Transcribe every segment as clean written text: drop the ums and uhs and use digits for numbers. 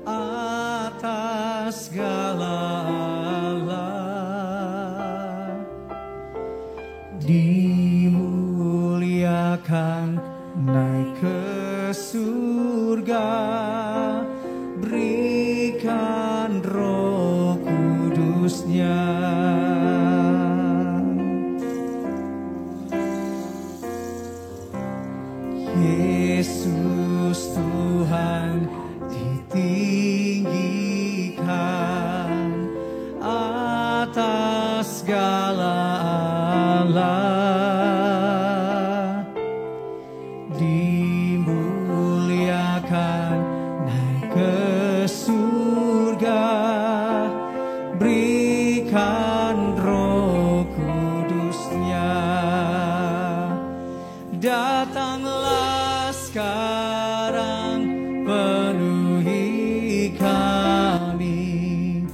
atas segala Allah, dimuliakan naik ke surga, berikan Roh Kudus-Nya. Yesus Tuhan ditinggikan atas segala Allah, dimuliakan naik ke surga, berikan Roh Kudus-Nya. Datanglah sekarang, penuhi kami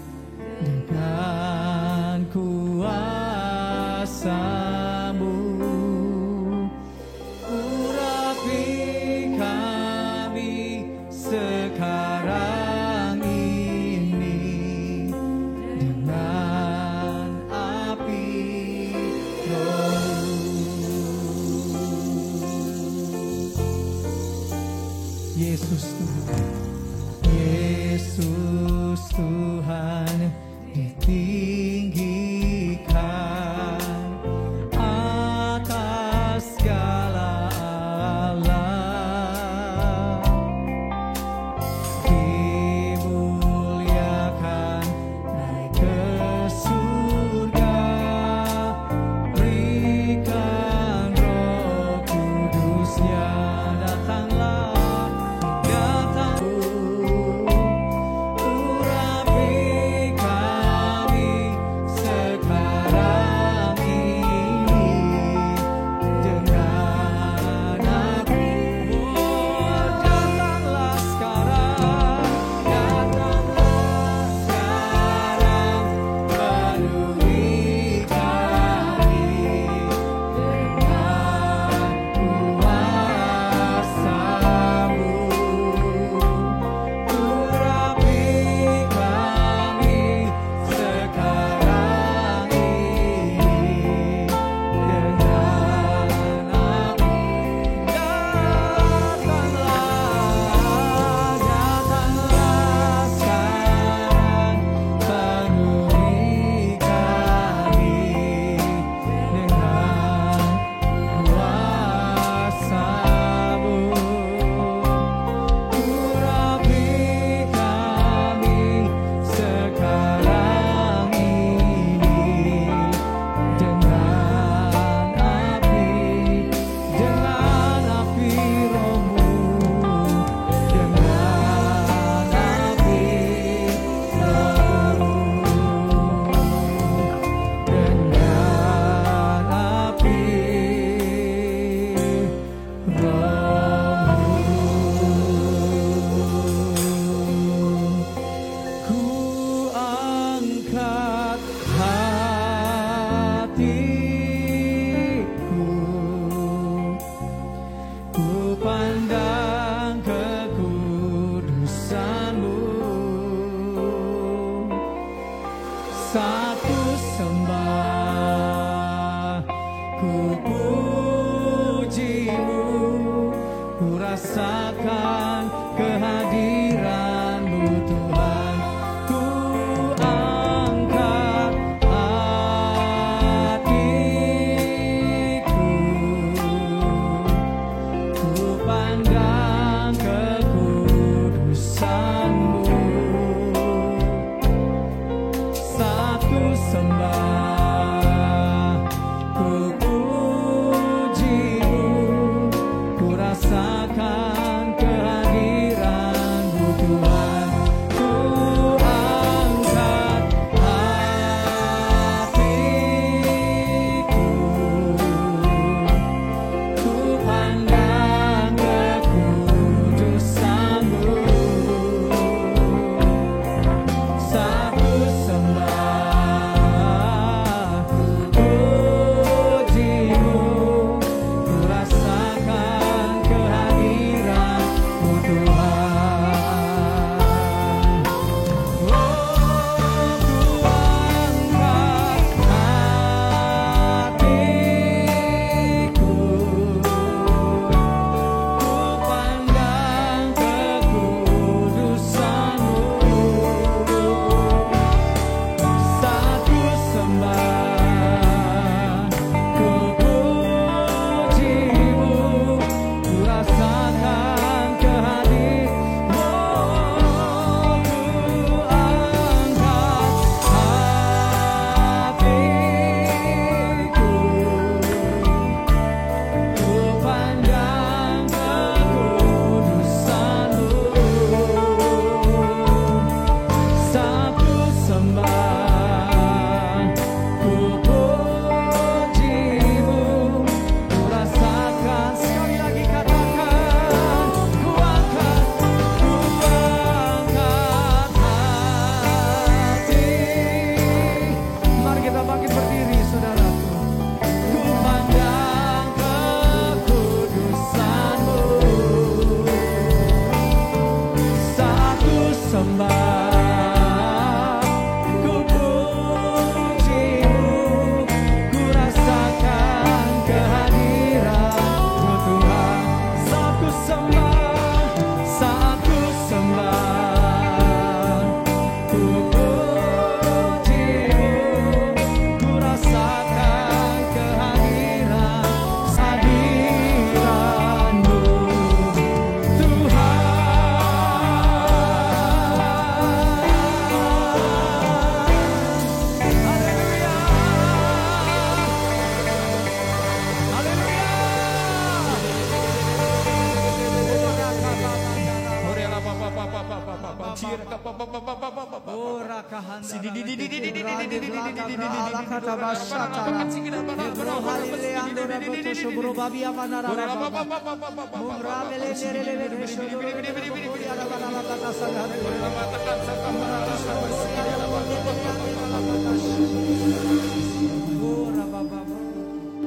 dengan kuasa-Mu, urapi kami sekarang ini dengan api Roh. Yesus Tuhan, Yesus Tuhan ditinggikan atas segala Allah, dimuliakan naik ke surga, berikan Roh Kudus-Nya. Datanglah, urapi kami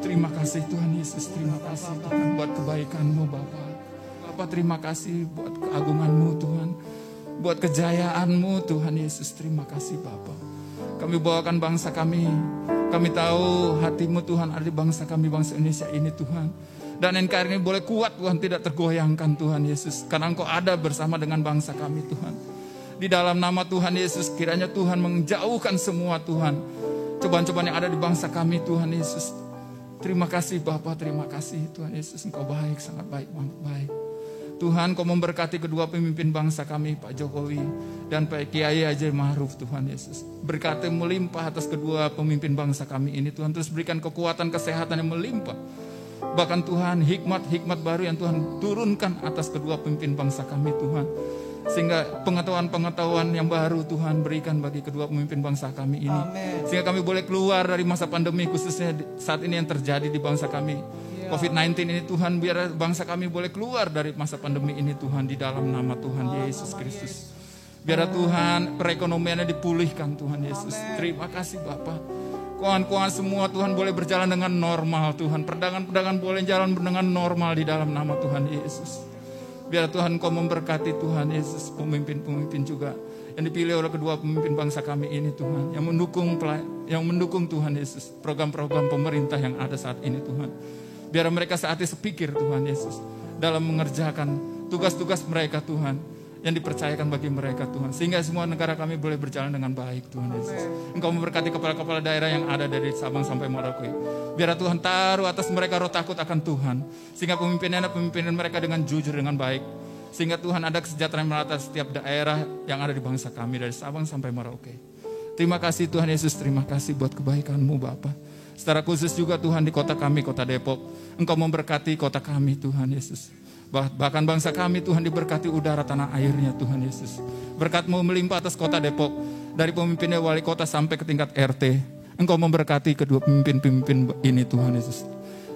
Terima kasih Tuhan Yesus, terima kasih Tuhan buat kebaikan-Mu Bapa. Bapa terima kasih buat keagungan-Mu Tuhan, buat kejayaan-Mu Tuhan Yesus, terima kasih Bapa. Kami bawakan bangsa kami tahu hati-Mu Tuhan ada di bangsa kami, bangsa Indonesia ini Tuhan. Dan NKRI ini boleh kuat Tuhan, tidak tergoyangkan Tuhan Yesus, karena Engkau ada bersama dengan bangsa kami Tuhan. Di dalam nama Tuhan Yesus, kiranya Tuhan menjauhkan semua Tuhan cobaan-cobaan yang ada di bangsa kami Tuhan Yesus. Terima kasih Bapa, terima kasih Tuhan Yesus, Engkau baik, sangat baik, baik. Tuhan, Kau memberkati kedua pemimpin bangsa kami, Pak Jokowi dan Pak Kiai Haji Ma'ruf Tuhan Yesus. Berkati melimpah atas kedua pemimpin bangsa kami ini Tuhan. Terus berikan kekuatan kesehatan yang melimpah. Bahkan Tuhan, hikmat-hikmat baru yang Tuhan turunkan atas kedua pemimpin bangsa kami Tuhan. Sehingga pengetahuan-pengetahuan yang baru Tuhan berikan bagi kedua pemimpin bangsa kami ini. Amen. Sehingga kami boleh keluar dari masa pandemi, khususnya saat ini yang terjadi di bangsa kami. COVID-19 ini Tuhan, biar bangsa kami boleh keluar dari masa pandemi ini Tuhan, di dalam nama Tuhan Yesus Kristus. Biar Tuhan perekonomiannya dipulihkan Tuhan Yesus. Terima kasih Bapa. Keuangan semua Tuhan boleh berjalan dengan normal Tuhan. Perdagangan boleh jalan dengan normal di dalam nama Tuhan Yesus. Biar Tuhan Kau memberkati Tuhan Yesus, pemimpin-pemimpin juga yang dipilih oleh kedua pemimpin bangsa kami ini Tuhan, yang mendukung Tuhan Yesus program-program pemerintah yang ada saat ini Tuhan. Biar mereka saat ini sepikir Tuhan Yesus dalam mengerjakan tugas-tugas mereka Tuhan yang dipercayakan bagi mereka Tuhan, sehingga semua negara kami boleh berjalan dengan baik Tuhan Yesus. Engkau memberkati kepala-kepala daerah yang ada dari Sabang sampai Merauke. Biar Tuhan taruh atas mereka roh takut akan Tuhan, sehingga pemimpin mereka dengan jujur, dengan baik, sehingga Tuhan ada kesejahteraan merata setiap daerah yang ada di bangsa kami dari Sabang sampai Merauke. Terima kasih Tuhan Yesus, terima kasih buat kebaikan-Mu Bapa. Secara khusus juga Tuhan di kota kami, kota Depok, Engkau memberkati kota kami Tuhan Yesus. Bahkan bangsa kami Tuhan diberkati udara tanah airnya Tuhan Yesus. Berkat-Mu melimpah atas kota Depok, dari pemimpinnya wali kota sampai ke tingkat RT. Engkau memberkati kedua pemimpin ini Tuhan Yesus.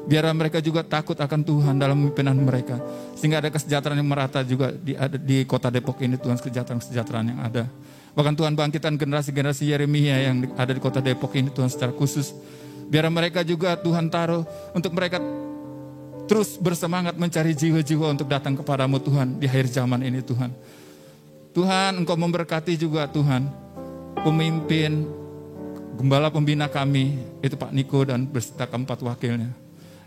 Biar mereka juga takut akan Tuhan dalam pemimpinan mereka, sehingga ada kesejahteraan yang merata juga di kota Depok ini Tuhan, kesejahteraan yang ada. Bahkan Tuhan bangkitkan generasi-generasi Yeremia yang ada di kota Depok ini Tuhan secara khusus. Biar mereka juga Tuhan taruh untuk mereka terus bersemangat mencari jiwa-jiwa untuk datang kepadamu Tuhan di akhir zaman ini Tuhan. Tuhan Engkau memberkati juga Tuhan pemimpin gembala pembina kami, itu Pak Niko dan beserta keempat wakilnya.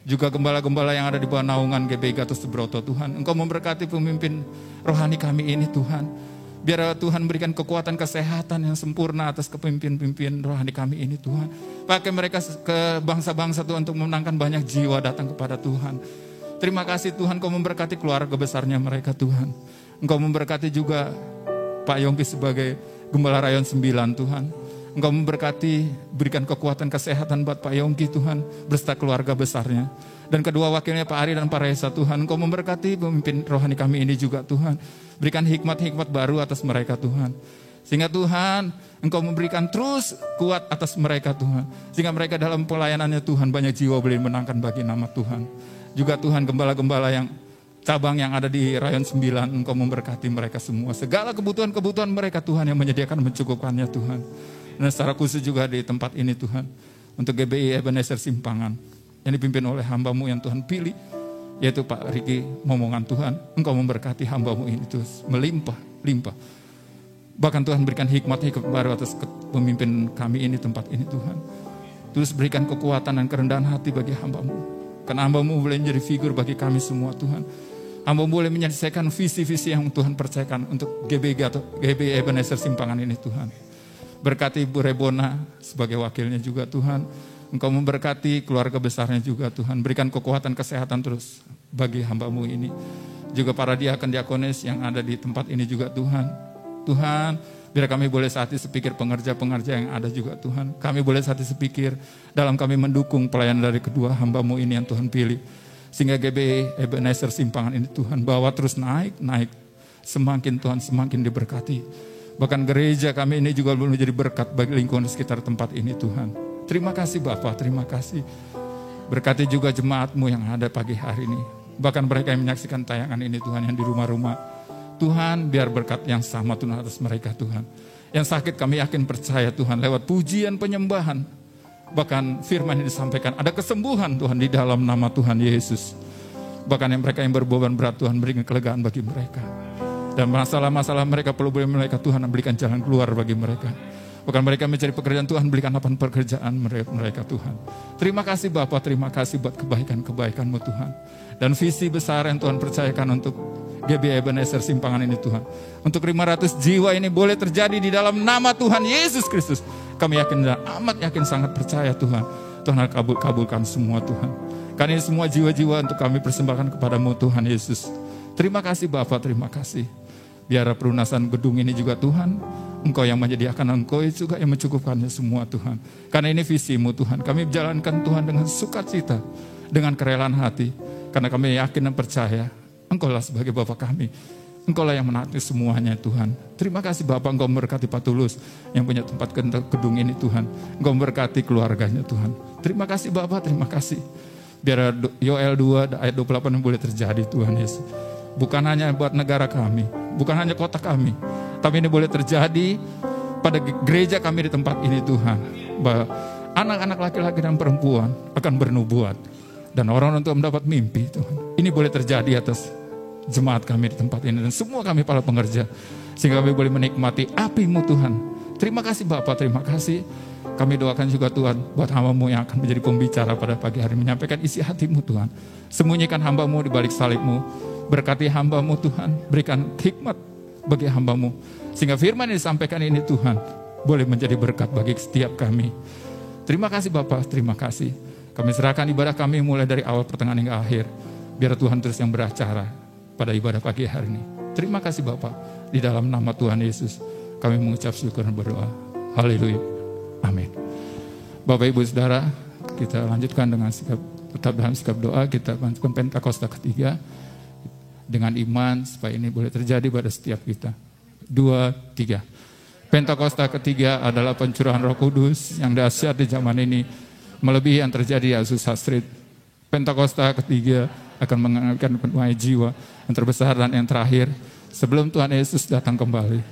Juga gembala-gembala yang ada di bawah naungan GBI Gatot Subroto Tuhan. Engkau memberkati pemimpin rohani kami ini Tuhan. Biar Tuhan berikan kekuatan kesehatan yang sempurna atas kepemimpin-pemimpin rohani kami ini Tuhan. Pakai mereka ke bangsa-bangsa Tuhan untuk memenangkan banyak jiwa datang kepada Tuhan. Terima kasih Tuhan Kau memberkati keluarga besarnya mereka Tuhan. Engkau memberkati juga Pak Yongki sebagai Gembala Rayon 9 Tuhan. Engkau memberkati, berikan kekuatan kesehatan buat Pak Yongki Tuhan, beserta keluarga besarnya. Dan kedua wakilnya Pak Ari dan Pak Reza Tuhan. Engkau memberkati pemimpin rohani kami ini juga Tuhan. Berikan hikmat-hikmat baru atas mereka Tuhan. Sehingga Tuhan, Engkau memberikan terus kuat atas mereka Tuhan. Sehingga mereka dalam pelayanannya Tuhan, banyak jiwa boleh menangkan bagi nama Tuhan. Juga Tuhan gembala-gembala yang cabang yang ada di Rayon 9, Engkau memberkati mereka semua. Segala kebutuhan-kebutuhan mereka Tuhan yang menyediakan mencukupkannya Tuhan. Dan secara khusus juga di tempat ini Tuhan, untuk GBI Ebenezer Simpangan yang dipimpin oleh hamba-Mu yang Tuhan pilih, yaitu Pak Riki Momongan Tuhan. Engkau memberkati hamba-Mu ini terus melimpah. Bahkan Tuhan berikan hikmat-hikmat baru atas pemimpin kami ini, tempat ini Tuhan. Terus berikan kekuatan dan kerendahan hati bagi hamba-Mu. Karena hamba-Mu boleh menjadi figur bagi kami semua Tuhan. Hamba-Mu boleh menyelesaikan visi-visi yang Tuhan percayakan untuk GBI Ebenezer Simpangan ini Tuhan. Berkati Ibu Rebona sebagai wakilnya juga Tuhan. Engkau memberkati keluarga besarnya juga Tuhan. Berikan kekuatan kesehatan terus bagi hamba-Mu ini. Juga para diakon-diakonis yang ada di tempat ini juga Tuhan. Tuhan, biar kami boleh saat ini sepikir pengerja-pengerja yang ada juga Tuhan. Kami boleh saat ini sepikir dalam kami mendukung pelayanan dari kedua hamba-Mu ini yang Tuhan pilih. Sehingga GBI Ebenezer Simpangan ini Tuhan bawa terus naik. semakin Tuhan semakin diberkati. Bahkan gereja kami ini juga boleh menjadi berkat bagi lingkungan sekitar tempat ini Tuhan. Terima kasih Bapa, terima kasih. Berkati juga jemaat-Mu yang ada pagi hari ini. Bahkan mereka yang menyaksikan tayangan ini Tuhan, yang di rumah-rumah. Tuhan, biar berkat yang sama Tuhan atas mereka Tuhan. Yang sakit kami yakin percaya Tuhan, lewat pujian penyembahan. Bahkan firman yang disampaikan, ada kesembuhan Tuhan di dalam nama Tuhan Yesus. Bahkan yang mereka yang berbeban berat Tuhan, berikan kelegaan bagi mereka. Dan masalah-masalah mereka perlu beri mereka Tuhan, berikan jalan keluar bagi mereka. Bahkan mereka mencari pekerjaan Tuhan, berikan lapangan pekerjaan mereka Tuhan. Terima kasih Bapa, terima kasih buat kebaikan-kebaikan-Mu Tuhan. Dan visi besar yang Tuhan percayakan untuk GBI Ebenezer Simpangan ini Tuhan. Untuk 500 jiwa ini boleh terjadi di dalam nama Tuhan Yesus Kristus. Kami yakin dan amat yakin sangat percaya Tuhan. Tuhan kabulkan semua Tuhan. Karena ini semua jiwa-jiwa untuk kami persembahkan kepadamu Tuhan Yesus. Terima kasih Bapa, terima kasih. Biar pelunasan gedung ini juga Tuhan, Engkau yang menyediakan, Engkau juga yang mencukupkannya semua Tuhan. Karena ini visi-Mu Tuhan, kami menjalankan Tuhan dengan sukacita, dengan kerelaan hati. Karena kami yakin dan percaya, Engkau-lah sebagai Bapa kami. Engkau-lah yang menaati semuanya Tuhan. Terima kasih Bapa, Engkau memberkati Pak Tulus yang punya tempat gedung ini Tuhan. Engkau memberkati keluarganya Tuhan. Terima kasih Bapa, terima kasih. Biar Yoel 2 ayat 28 boleh terjadi Tuhan Yesus. Bukan hanya buat negara kami, bukan hanya kota kami, tapi ini boleh terjadi pada gereja kami di tempat ini Tuhan. Bahwa anak-anak laki-laki dan perempuan akan bernubuat. Dan orang-orang untuk mendapat mimpi Tuhan. Ini boleh terjadi atas jemaat kami di tempat ini. Dan semua kami para pengerja. Sehingga kami boleh menikmati api-Mu Tuhan. Terima kasih Bapa, terima kasih. Kami doakan juga Tuhan buat hamba-Mu yang akan menjadi pembicara pada pagi hari. Menyampaikan isi hati-Mu Tuhan. Sembunyikan hamba-Mu di balik salib-Mu. Berkati hamba-Mu Tuhan, berikan hikmat bagi hamba-Mu. Sehingga firman yang disampaikan ini Tuhan, boleh menjadi berkat bagi setiap kami. Terima kasih Bapak, terima kasih. Kami serahkan ibadah kami mulai dari awal pertengahan hingga akhir. Biar Tuhan terus yang beracara pada ibadah pagi hari ini. Terima kasih Bapak, di dalam nama Tuhan Yesus, kami mengucap syukur dan berdoa. Haleluya, amin. Bapak Ibu Saudara, kita lanjutkan dengan sikap, tetap dalam sikap doa. Kita lanjutkan Pentakosta ketiga. Dengan iman supaya ini boleh terjadi pada setiap kita. 2, 3. Pentakosta ketiga adalah pencurahan Roh Kudus yang dahsyat di zaman ini, melebihi yang terjadi di Azusa Street. Pentakosta ketiga akan mengangkatkan penuai jiwa yang terbesar dan yang terakhir sebelum Tuhan Yesus datang kembali.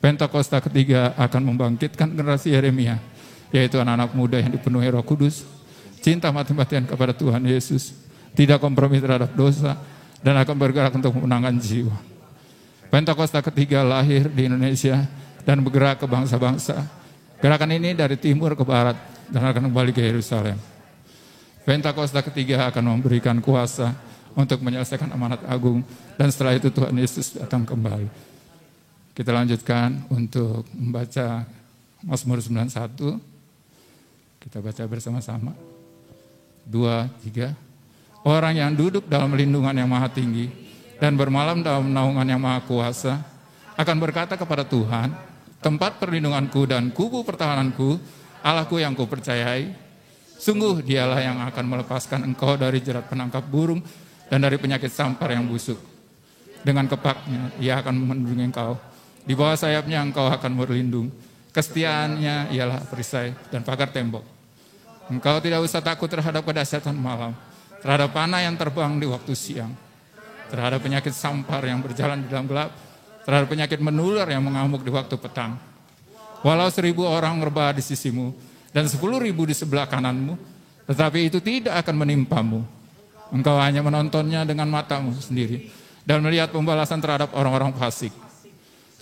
Pentakosta ketiga akan membangkitkan generasi Yeremia, yaitu anak-anak muda yang dipenuhi Roh Kudus, cinta mati-matian kepada Tuhan Yesus, tidak kompromi terhadap dosa, dan akan bergerak untuk memenangkan jiwa. Pentakosta ketiga lahir di Indonesia dan bergerak ke bangsa-bangsa. Gerakan ini dari timur ke barat dan akan kembali ke Yerusalem. Pentakosta ketiga akan memberikan kuasa untuk menyelesaikan amanat agung, dan setelah itu Tuhan Yesus datang kembali. Kita lanjutkan untuk membaca Mazmur 91. Kita baca bersama-sama. 2, 3. Orang yang duduk dalam lindungan yang maha tinggi dan bermalam dalam naungan yang maha kuasa akan berkata kepada Tuhan, tempat perlindunganku dan kubu pertahananku, Allahku yang kupercayai. Sungguh dialah yang akan melepaskan engkau dari jerat penangkap burung dan dari penyakit sampar yang busuk. Dengan kepaknya ia akan melindungi engkau. Di bawah sayapnya engkau akan berlindung. Kesetiaannya ialah perisai dan pagar tembok. Engkau tidak usah takut terhadap kedahsyatan malam, terhadap panah yang terbang di waktu siang, terhadap penyakit sampar yang berjalan di dalam gelap, terhadap penyakit menular yang mengamuk di waktu petang. Walau 1.000 orang rebah di sisimu dan 10.000 di sebelah kananmu, tetapi itu tidak akan menimpamu. Engkau hanya menontonnya dengan matamu sendiri dan melihat pembalasan terhadap orang-orang fasik.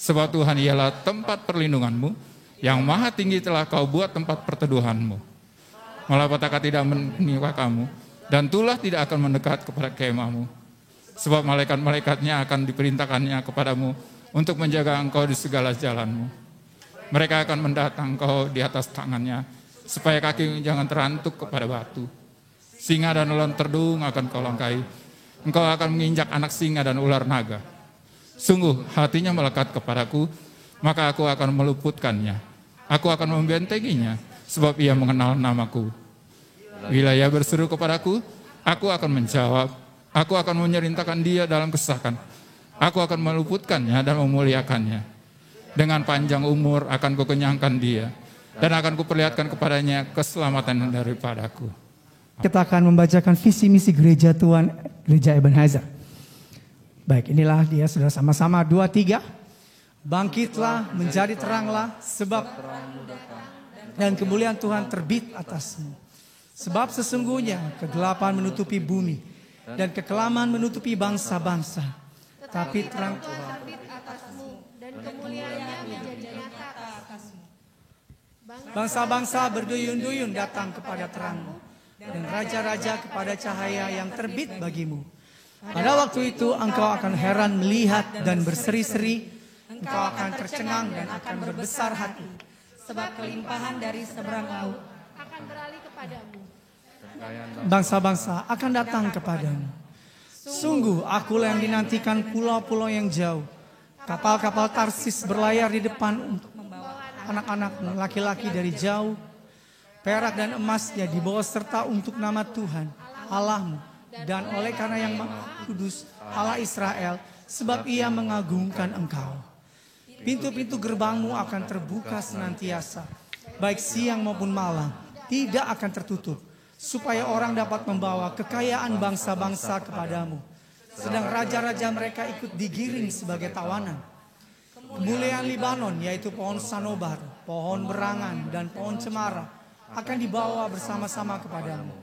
Sebab Tuhan ialah tempat perlindunganmu, yang maha tinggi telah kau buat tempat perteduhanmu. Malapetaka tidak menimpa kamu, dan tulah tidak akan mendekat kepada kemahmu. Sebab malaikat-malaikatnya akan diperintahkannya kepadamu untuk menjaga engkau di segala jalanmu. Mereka akan mendatang engkau di atas tangannya, supaya kaki jangan terantuk kepada batu. Singa dan ular terdung akan kau langkai. Engkau akan menginjak anak singa dan ular naga. Sungguh hatinya melekat kepadaku, maka aku akan meluputkannya. Aku akan membentenginya, sebab ia mengenal namaku. Bila ia berseru kepadaku, aku akan menjawab. Aku akan menyerintahkan dia dalam kesesakan. Aku akan meluputkannya dan memuliakannya. Dengan panjang umur akan kukenyangkan dia. Dan akan kuperlihatkan kepadanya keselamatan daripadaku. Kita akan membacakan visi misi gereja Tuhan, gereja Ebenezer. Baik, inilah dia, saudara, sama-sama 2, 3. Bangkitlah, menjadi teranglah, sebab dan kemuliaan Tuhan terbit atasmu. Sebab sesungguhnya kegelapan menutupi bumi dan kekelaman menutupi bangsa-bangsa. Tapi terang Tuhan terbit atasmu dan kemuliaannya menjadi nyata atasmu. Bangsa-bangsa berduyun-duyun datang kepada terangmu dan raja-raja kepada cahaya yang terbit bagimu. Pada waktu itu engkau akan heran melihat dan berseri-seri, engkau akan tercengang dan akan berbesar hati. Sebab kelimpahan dari seberang laut akan beralih kepadamu. Bangsa-bangsa akan datang kepadamu. Sungguh akulah yang dinantikan pulau-pulau yang jauh. Kapal-kapal Tarsis berlayar di depan untuk membawa anak-anak laki-laki dari jauh. Perak dan emasnya dibawa serta untuk nama Tuhan Allahmu dan oleh karena yang Maha Kudus Allah Israel, sebab ia mengagungkan engkau. Pintu-pintu gerbangmu akan terbuka senantiasa, baik siang maupun malam, tidak akan tertutup, supaya orang dapat membawa kekayaan bangsa-bangsa kepadamu, sedang raja-raja mereka ikut digiring sebagai tawanan. Kemuliaan Libanon, yaitu pohon sanobar, pohon berangan, dan pohon cemara, akan dibawa bersama-sama kepadamu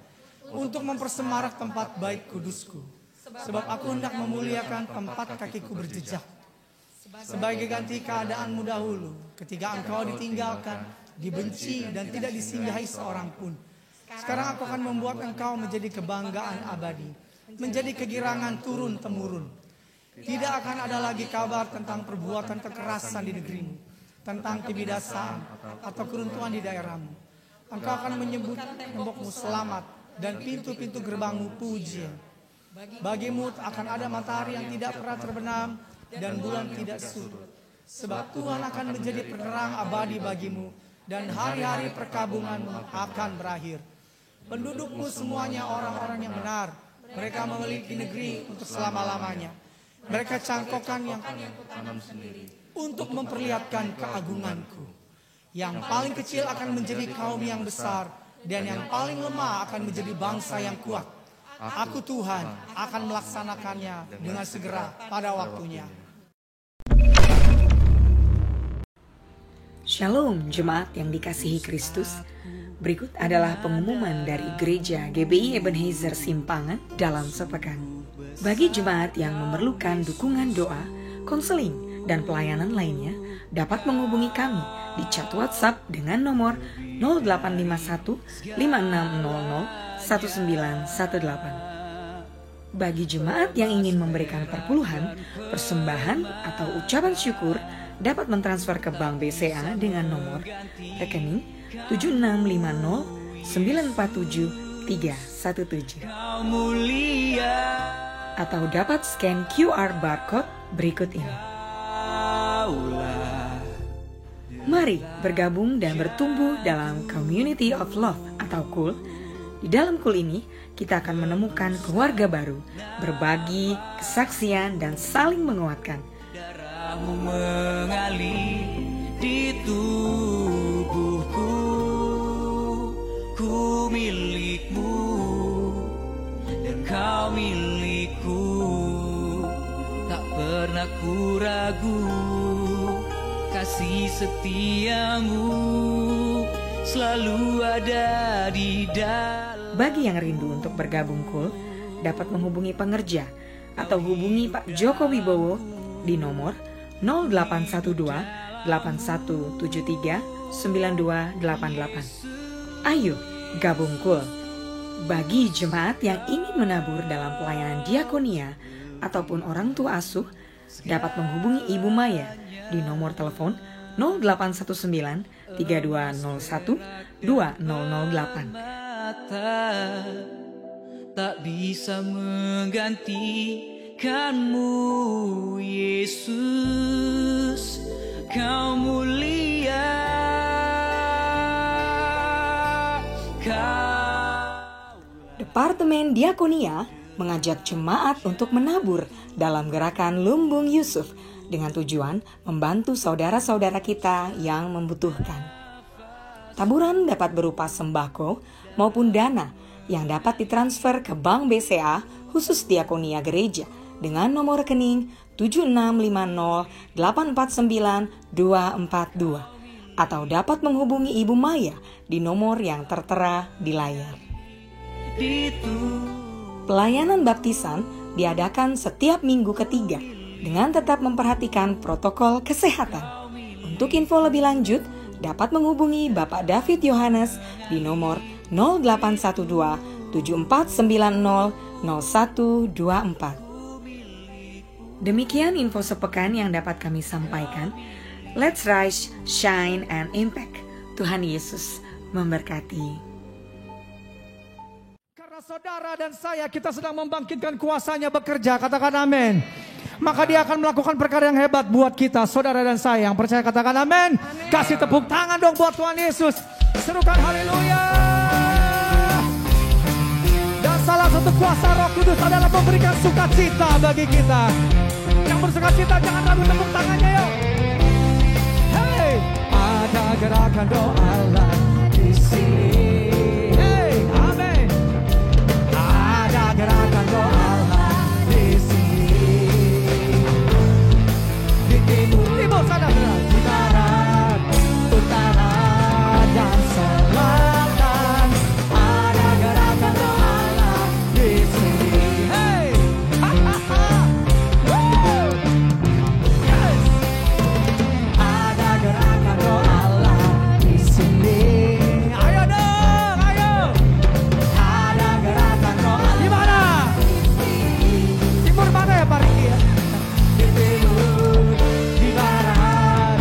untuk mempersemarak tempat bait kudusku. Sebab aku hendak memuliakan tempat kakiku berjejak. Sebagai ganti keadaanmu dahulu, ketika engkau ditinggalkan, dibenci, dan tidak disinggahi seorang pun. Sekarang aku akan membuat engkau menjadi kebanggaan abadi, menjadi kegirangan turun-temurun. Tidak akan ada lagi kabar tentang perbuatan kekerasan di negerimu, tentang kebinasaan atau keruntuhan di daerahmu. Engkau akan menyebut tembokmu selamat dan pintu-pintu gerbangmu pujian. Bagimu akan ada matahari yang tidak pernah terbenam dan bulan tidak surut. Sebab Tuhan akan menjadi penerang abadi bagimu dan hari-hari perkabunganmu akan berakhir. Pendudukmu semuanya orang-orang yang benar. Mereka memiliki negeri untuk selama-lamanya. Mereka cangkokan yang kutanam sendiri untuk memperlihatkan keagunganku. Yang paling kecil akan menjadi kaum yang besar, dan yang paling lemah akan menjadi bangsa yang kuat. Aku Tuhan akan melaksanakannya dengan segera pada waktunya. Shalom jemaat yang dikasihi Kristus. Berikut adalah pengumuman dari Gereja GBI Ebenezer Simpangan dalam sepekan. Bagi jemaat yang memerlukan dukungan doa, konseling, dan pelayanan lainnya, dapat menghubungi kami di chat WhatsApp dengan nomor 0851 5600 1918. Bagi jemaat yang ingin memberikan perpuluhan, persembahan, atau ucapan syukur, dapat mentransfer ke Bank BCA dengan nomor rekening 7650 947 317. Atau dapat scan QR barcode berikut ini. Mari bergabung dan bertumbuh dalam Community of Love atau KUL. Di dalam KUL ini, kita akan menemukan keluarga baru, berbagi, kesaksian, dan saling menguatkan. Darahmu mengalir di tubuhku, ku milikmu, dan kau milikku. Tak pernah ku ragu, kasih setiamu selalu ada di dalam. Bagi yang rindu untuk bergabung KUL, dapat menghubungi pengerja atau hubungi Pak Joko Wibowo di nomor 0812 8173 9288. Ayo gabung KUL. Bagi jemaat yang ingin menabur dalam pelayanan diakonia ataupun orang tua asuh, dapat menghubungi Ibu Maya di nomor telepon 0819 3201 2008. Tak bisa menggantikanmu, Yesus, kau mulia, Departemen Diakonia mengajak jemaat untuk menabur dalam gerakan Lumbung Yusuf dengan tujuan membantu saudara-saudara kita yang membutuhkan. Taburan dapat berupa sembako maupun dana yang dapat ditransfer ke Bank BCA khusus Diakonia Gereja dengan nomor rekening 7650849242 atau dapat menghubungi Ibu Maya di nomor yang tertera di layar. Pelayanan baptisan diadakan setiap minggu ketiga dengan tetap memperhatikan protokol kesehatan. Untuk info lebih lanjut, dapat menghubungi Bapak David Yohanes di nomor 0812 7490 0124. Demikian info sepekan yang dapat kami sampaikan. Let's rise, shine, and impact. Tuhan Yesus memberkati. Karena saudara dan saya, kita sedang membangkitkan kuasanya bekerja, katakan amin. Maka dia akan melakukan perkara yang hebat buat kita, saudara dan saya. Yang percaya katakan amin. Kasih tepuk tangan dong buat Tuhan Yesus. Serukan haleluya. Dan salah satu kuasa Roh Kudus adalah memberikan sukacita bagi kita. Yang bersukacita jangan ragu, tepuk tangannya yuk. Hey, ada gerakan doa Allah di sini. Gerakan doa Allah di sini. Di timur sana berat, di barat, utara dan selatan. Ada gerakan doa Allah di sini. Hey, ha ha ha. Yes. Ada gerakan doa Allah di sini. Ayo dong, ayo. Ada gerakan doa. Timur mana ya Pak Riki ya? Di timur, di barat,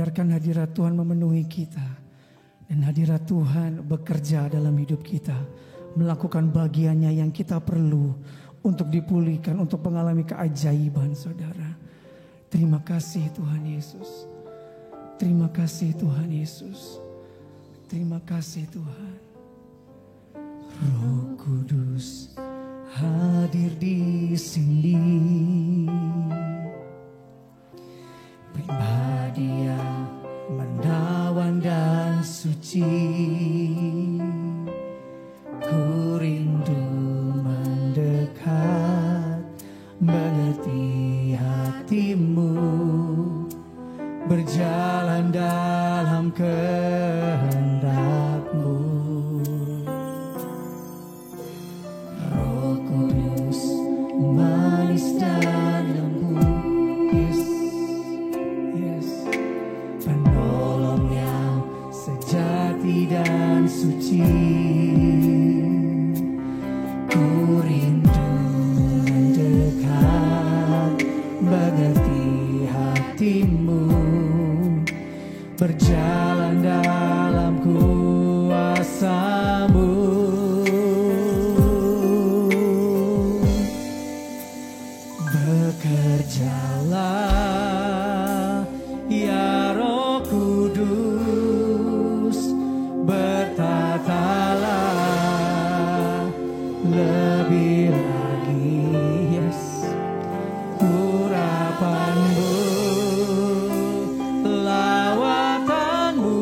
biarkan hadirat Tuhan memenuhi kita. Dan hadirat Tuhan bekerja dalam hidup kita. Melakukan bagiannya yang kita perlu untuk dipulihkan, untuk mengalami keajaiban, saudara. Terima kasih Tuhan Yesus. Terima kasih Tuhan Yesus. Terima kasih Tuhan. Roh Kudus hadir di sini. Pribadi yang menawan dan suci. Ku rindu mendekat, mengerti hatimu, berjalan dalam kehendak-Mu. Roh Kudus manis dan lembut, yes, penolong yang sejati dan suci. Ku rindu mendekat, mengerti hatimu, berjalan dalam kuasa-Mu. Bekerjalah ya Roh Kudus, bertatalah lebih lagi, yes, urapan-Mu, lawatanmu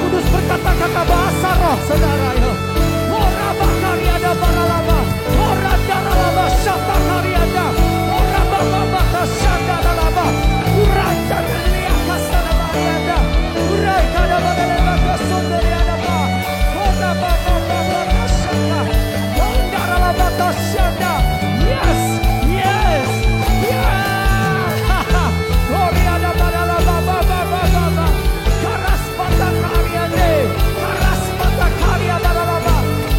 Kudus berkata-kata bahasa roh, saudara ya. Ora bakariada baralaba, ora daralaba syata kariada, ora bababa syata dalaba, ura dalia kasana bariada, ura kada bagaleba kasondoriada ba, ora bababa syata, daralaba syata. Yes, yes, yeah. Oriada baralaba baba, karas pata kariade, karas pata kariada dalaba,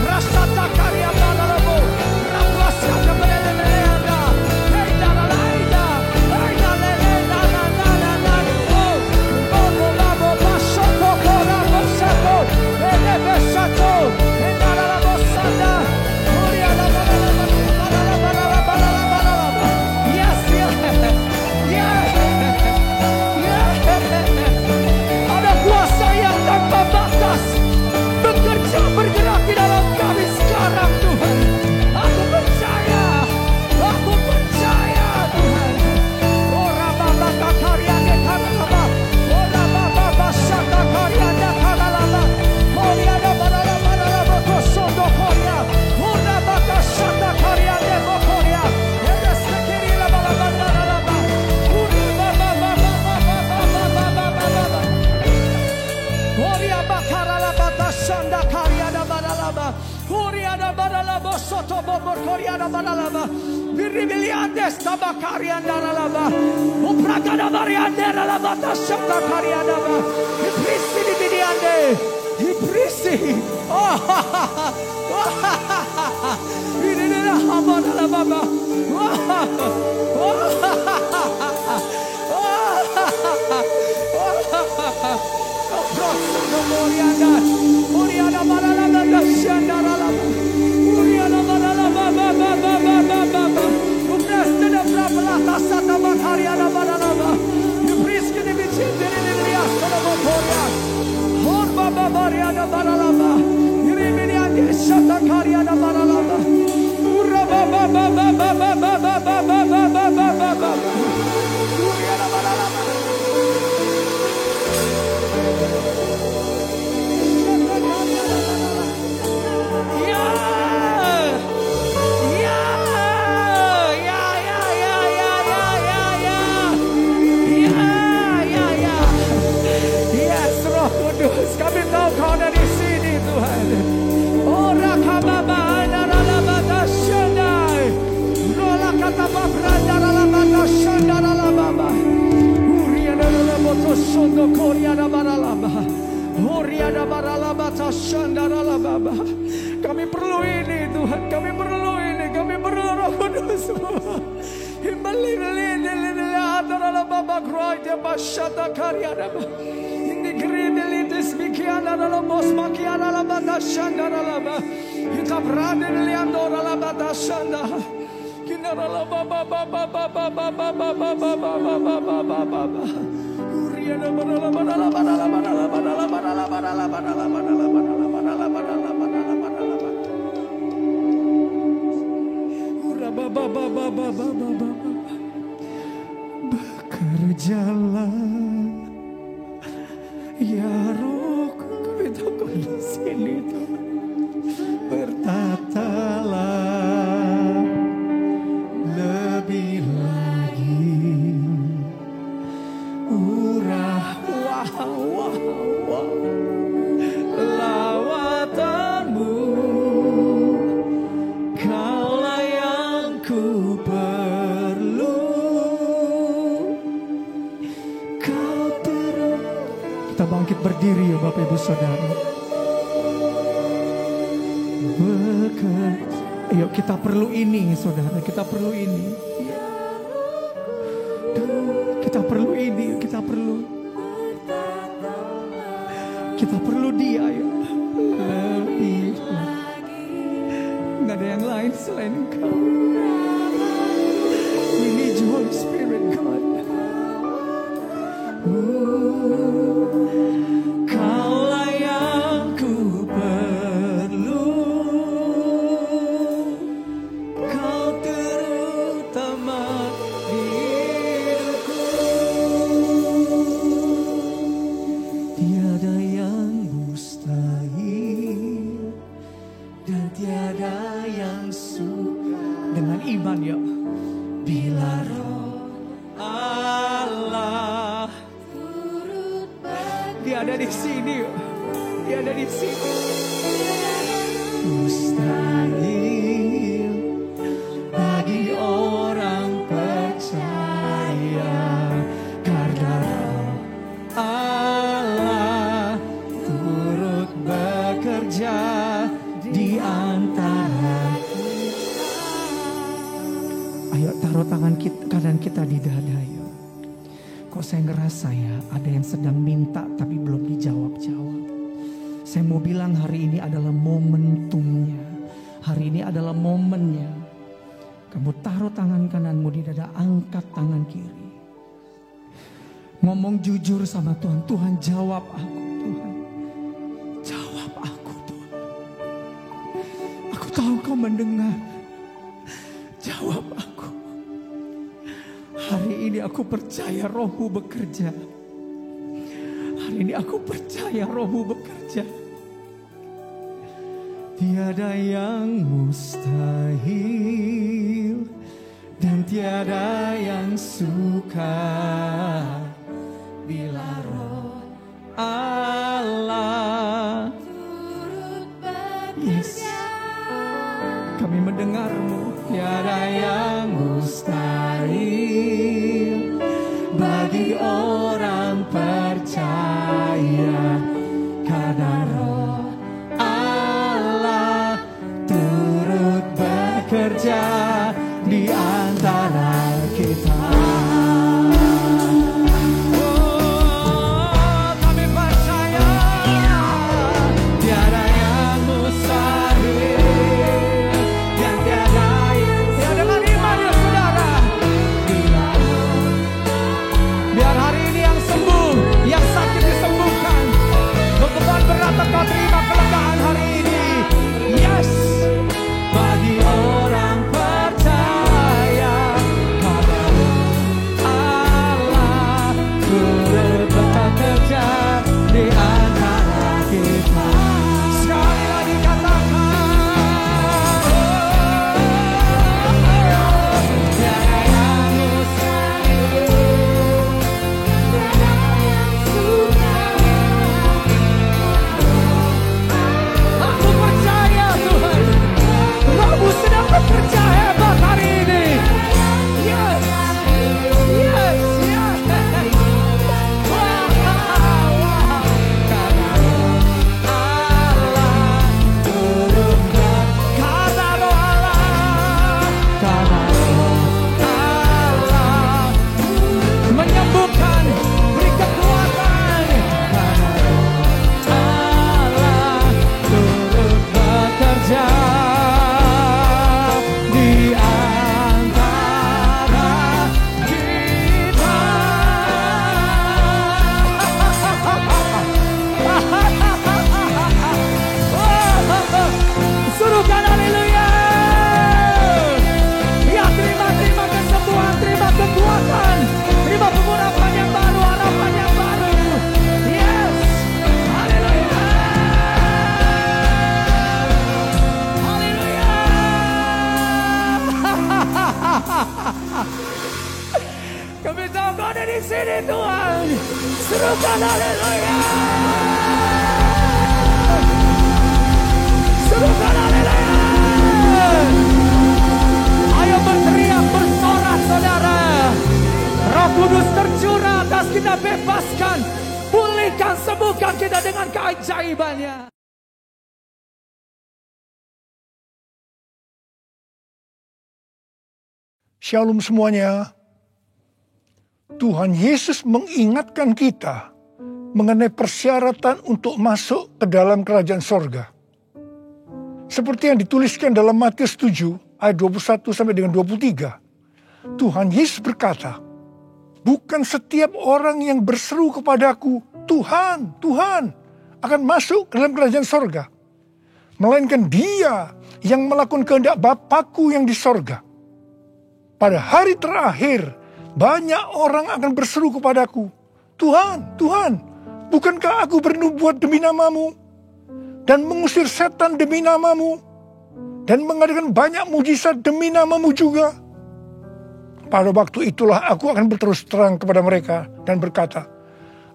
rasata kariada dalabo, rapasata beleleada, hey dalalaida, hey dalalaida, oh, babo basoto kora basoto, elebesato, hey dalabo sada, oriada baralaba. Yes, yes, ada kuasa yang tanpa batas bekerja bergerak di dalam kami sekarang Tuhan. Aku percaya Tuhan. Ora baba kakariane karalaba, ora baba sata kariane karalaba, ora ada baralaba kosondo koria, ora baba sata kariane koria, ora sekiri la baralaba, ora baba Oria bakarala batashanda kariada baralaba. Oriada baralaba soto bobor koriada baralaba. Viribiliandes tabakarianda ralaba. Uprakada bariande ralaba tashanda kariada ba. Iprisi dibidiande. Iprisi. Oh ha ha ha. Irinira hamana baba. Oh ha ha. Oh ha ha. Oh ha ha. Oriada, Oriada baralaba, shandaralaba, Oriada baralaba, baba, upreste de brabla sata bakariada baralaba, upriske de bichinde de riasta de bokoria, hor baba bariada baralaba, irimiande sata kariada baralaba, urra baba, Oriada baralaba. Kami tahu kau ada di sini Tuhan. Ora kababa naralabata shandai. Rola kataba branda naralabata shandaralababa. Uria naralaboto shondo koria nabaralaba. Uria nabaralabata shandaralababa. Kami perlu ini Tuhan, kami perlu ini, kami perlu Roh Kudus. Himbali adaralababa kroide bashata kariadaba. Gribilitis bikiana la mos makiana la bada shanda la ba ikabrande liando la bada shanda kinara la baba uriana bada bekerjalah ya Roh, kami tahu kau di sini Tuhan. Bertatalah lebih lagi, urah wah lawatanmu, kaulah yang ku perlu. Kita bangkit berdiri ya Bapak Ibu Saudara. Ayo kita perlu ini Saudara, kita perlu ini. Kita perlu ini, kita perlu dia ya. Lebih lagi. Gak ada yang lain selain Engkau. We need you Holy Spirit God. Kaulah yang ku perlu, Kau terutama di hidupku. Tiada yang Dia ada di sini. Mustahil bagi orang percaya, karena Roh Allah turut bekerja di antara kita. Ayo taruh tangan kanan kita di dada, yuk. Kok saya ngerasa ya ada yang sedang minta tapi belum dijawab-jawab. Saya mau bilang hari ini adalah momentumnya. Hari ini adalah momennya. Kamu taruh tangan kananmu di dada, angkat tangan kiri. Ngomong jujur sama Tuhan. Tuhan, jawab aku, Tuhan. Jawab aku, Tuhan. Aku tahu Kau mendengar. Jawab aku. Hari ini aku percaya Roh-Mu bekerja. Hari ini aku percaya Roh-Mu bekerja. Tiada yang mustahil dan tiada yang sukar bila Roh Allah turut bekerja. Kami mendengar-Mu. Tiada yang mustahil bagi orang percaya, karena Roh Allah turut bekerja di antara kita. Oh, kami percaya tiada yang mustahil dan tiada dengan iman ya saudara. Biar hari ini yang sembuh, yang sakit disembuhkan, beban berat Engkau terima kelegaan hari ini. Yes, bagi orang percaya, karena Allah turut bekerja di antara kita. Sekali lagi katakan, tiada yang mustahil, tiada yang sukar. Aku percaya Tuhan, Roh-Mu sedang bekerja hebat hari ini. Yes, yes, yes. Wah, wah. Karena Allah turut berkata, Roh Allah, karena Allah menyembuhkan, beri kekuatan, karena Allah turut bekerja di antara kita. Suruhkan haleluya. Ya, terima kesembuhan, terima kekuatan, terima pengurapan yang baru, harapan yang baru. Yes, haleluya. Haleluya. Kami tahu Kau ada di sini Tuhan. Serukan haleluya. Serukan haleluya. Ayo berteriak, bersorak saudara. Roh Kudus tercurah atas kita, bebaskan, pulihkan, sembuhkan kita dengan keajaibannya. Shalom semuanya. Tuhan Yesus mengingatkan kita mengenai persyaratan untuk masuk ke dalam kerajaan sorga. Seperti yang dituliskan dalam Matius 7 ayat 21 sampai dengan 23. Tuhan Yesus berkata, bukan setiap orang yang berseru kepadaku, Tuhan, Tuhan, akan masuk ke dalam kerajaan sorga. Melainkan dia yang melakukan kehendak Bapa-Ku yang di sorga. Pada hari terakhir, banyak orang akan berseru kepadaku, Tuhan, Tuhan, bukankah aku bernubuat demi namamu, dan mengusir setan demi namamu, dan mengadakan banyak mujizat demi namamu juga? Pada waktu itulah aku akan berterus terang kepada mereka dan berkata,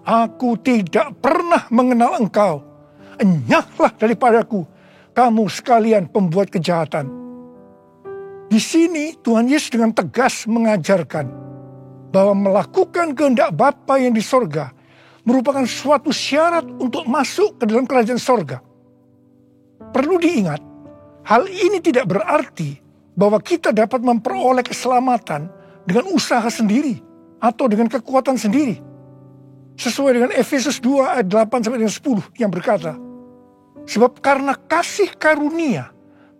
aku tidak pernah mengenal engkau. Enyahlah daripadaku, kamu sekalian pembuat kejahatan. Di sini Tuhan Yesus dengan tegas mengajarkan bahwa melakukan kehendak Bapa yang di sorga merupakan suatu syarat untuk masuk ke dalam kerajaan sorga. Perlu diingat, hal ini tidak berarti bahwa kita dapat memperoleh keselamatan dengan usaha sendiri atau dengan kekuatan sendiri. Sesuai dengan Efesus 2 ayat 8-10 yang berkata, sebab karena kasih karunia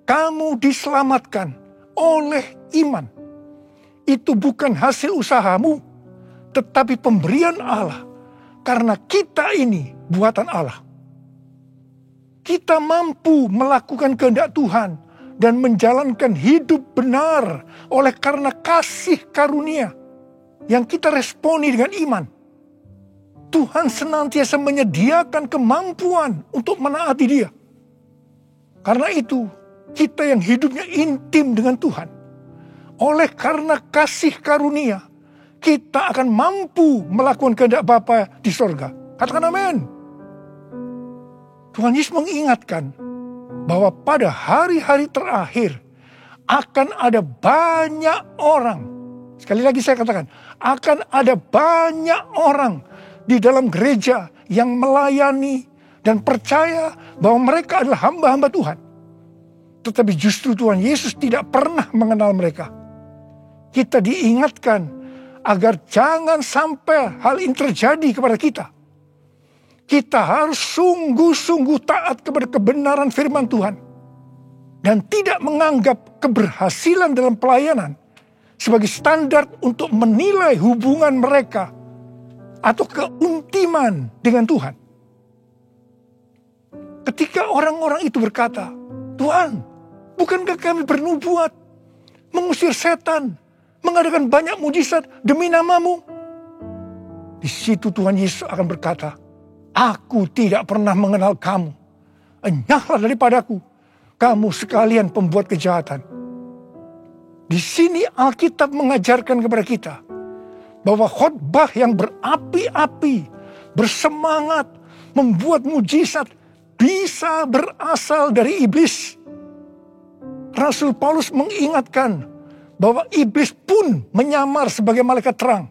kamu diselamatkan oleh iman. Itu bukan hasil usahamu, tetapi pemberian Allah. Karena kita ini buatan Allah. Kita mampu melakukan kehendak Tuhan dan menjalankan hidup benar oleh karena kasih karunia yang kita responi dengan iman. Tuhan senantiasa menyediakan kemampuan untuk menaati Dia. Karena itu, kita yang hidupnya intim dengan Tuhan, oleh karena kasih karunia, kita akan mampu melakukan kehendak Bapa di sorga. Katakan amin. Tuhan Yesus mengingatkan bahwa pada hari-hari terakhir akan ada banyak orang. Sekali lagi saya katakan, akan ada banyak orang di dalam gereja yang melayani dan percaya bahwa mereka adalah hamba-hamba Tuhan. Tetapi justru Tuhan Yesus tidak pernah mengenal mereka. Kita diingatkan agar jangan sampai hal ini terjadi kepada kita. Kita harus sungguh-sungguh taat kepada kebenaran firman Tuhan. Dan tidak menganggap keberhasilan dalam pelayanan sebagai standar untuk menilai hubungan mereka atau keuntiman dengan Tuhan. Ketika orang-orang itu berkata, Tuhan, bukankah kami bernubuat, mengusir setan, mengadakan banyak mujizat demi nama-Mu? Di situ Tuhan Yesus akan berkata, aku tidak pernah mengenal kamu. Enyahlah daripadaku, kamu sekalian pembuat kejahatan. Di sini Alkitab mengajarkan kepada kita bahwa khotbah yang berapi-api, bersemangat, membuat mujizat bisa berasal dari iblis. Rasul Paulus mengingatkan bahwa iblis pun menyamar sebagai malaikat terang.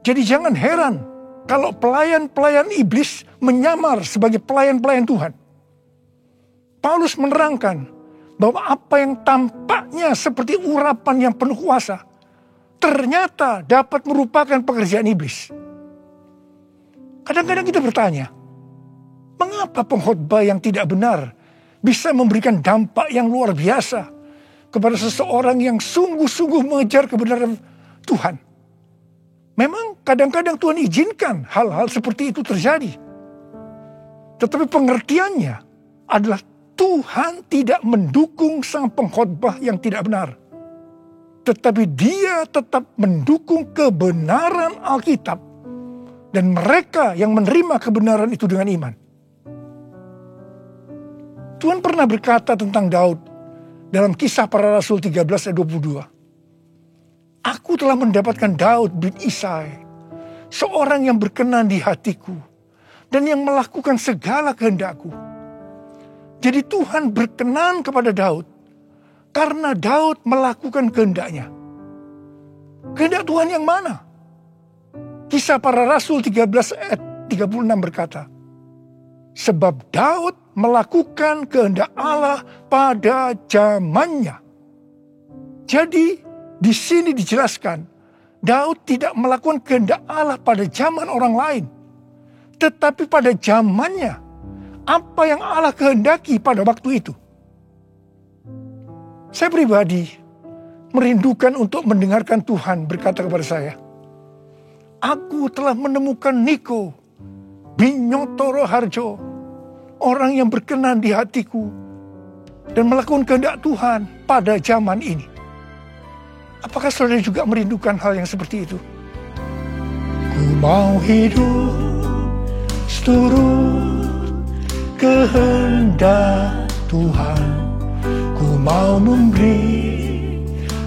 Jadi jangan heran kalau pelayan-pelayan iblis menyamar sebagai pelayan-pelayan Tuhan. Paulus menerangkan bahwa apa yang tampaknya seperti urapan yang penuh kuasa ternyata dapat merupakan pekerjaan iblis. Kadang-kadang kita bertanya, mengapa pengkhotbah yang tidak benar bisa memberikan dampak yang luar biasa kepada seseorang yang sungguh-sungguh mengejar kebenaran Tuhan? Memang kadang-kadang Tuhan izinkan hal-hal seperti itu terjadi. Tetapi pengertiannya adalah Tuhan tidak mendukung sang pengkhotbah yang tidak benar. Tetapi Dia tetap mendukung kebenaran Alkitab dan mereka yang menerima kebenaran itu dengan iman. Tuhan pernah berkata tentang Daud dalam Kisah Para Rasul 13 ayat 22. Aku telah mendapatkan Daud bin Isai, seorang yang berkenan di hatiku dan yang melakukan segala kehendakku. Jadi Tuhan berkenan kepada Daud karena Daud melakukan kehendaknya. Kehendak Tuhan yang mana? Kisah Para Rasul 13 ayat 36 berkata, sebab Daud melakukan kehendak Allah pada zamannya. Jadi di sini dijelaskan, Daud tidak melakukan kehendak Allah pada zaman orang lain, tetapi pada zamannya, apa yang Allah kehendaki pada waktu itu. Saya pribadi merindukan untuk mendengarkan Tuhan berkata kepada saya, aku telah menemukan Niko Binyotoro Harjo, orang yang berkenan di hatiku dan melakukan kehendak Tuhan pada zaman ini. Apakah saudara juga merindukan hal yang seperti itu? Ku mau hidup seturut kehendak Tuhan. Ku mau memberi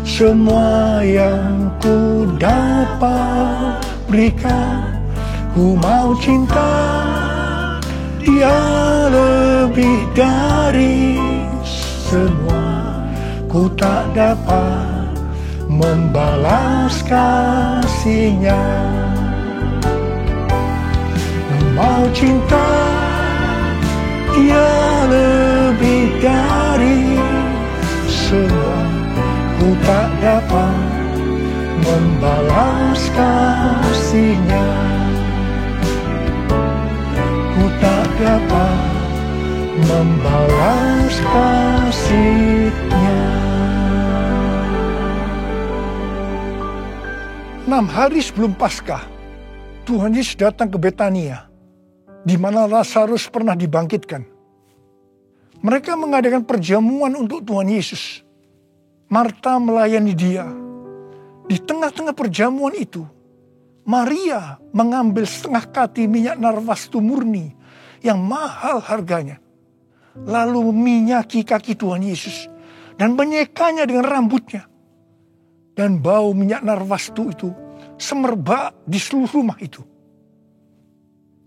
semua yang ku dapat berikan. Ku mau cinta di Dia lebih dari semua, ku tak dapat membalas kasih-Nya. Mau cinta, Dia lebih dari semua, ku tak dapat membalas kasih-Nya. Ku tak dapat membalas kasih-Nya. 6 hari sebelum Paskah, Tuhan Yesus datang ke Betania, di mana Lazarus pernah dibangkitkan. Mereka mengadakan perjamuan untuk Tuhan Yesus. Marta melayani Dia. Di tengah-tengah perjamuan itu, Maria mengambil setengah kati minyak narwastu murni yang mahal harganya, lalu meminyaki kaki Tuhan Yesus dan menyekanya dengan rambutnya. Dan bau minyak narwastu itu semerbak di seluruh rumah itu.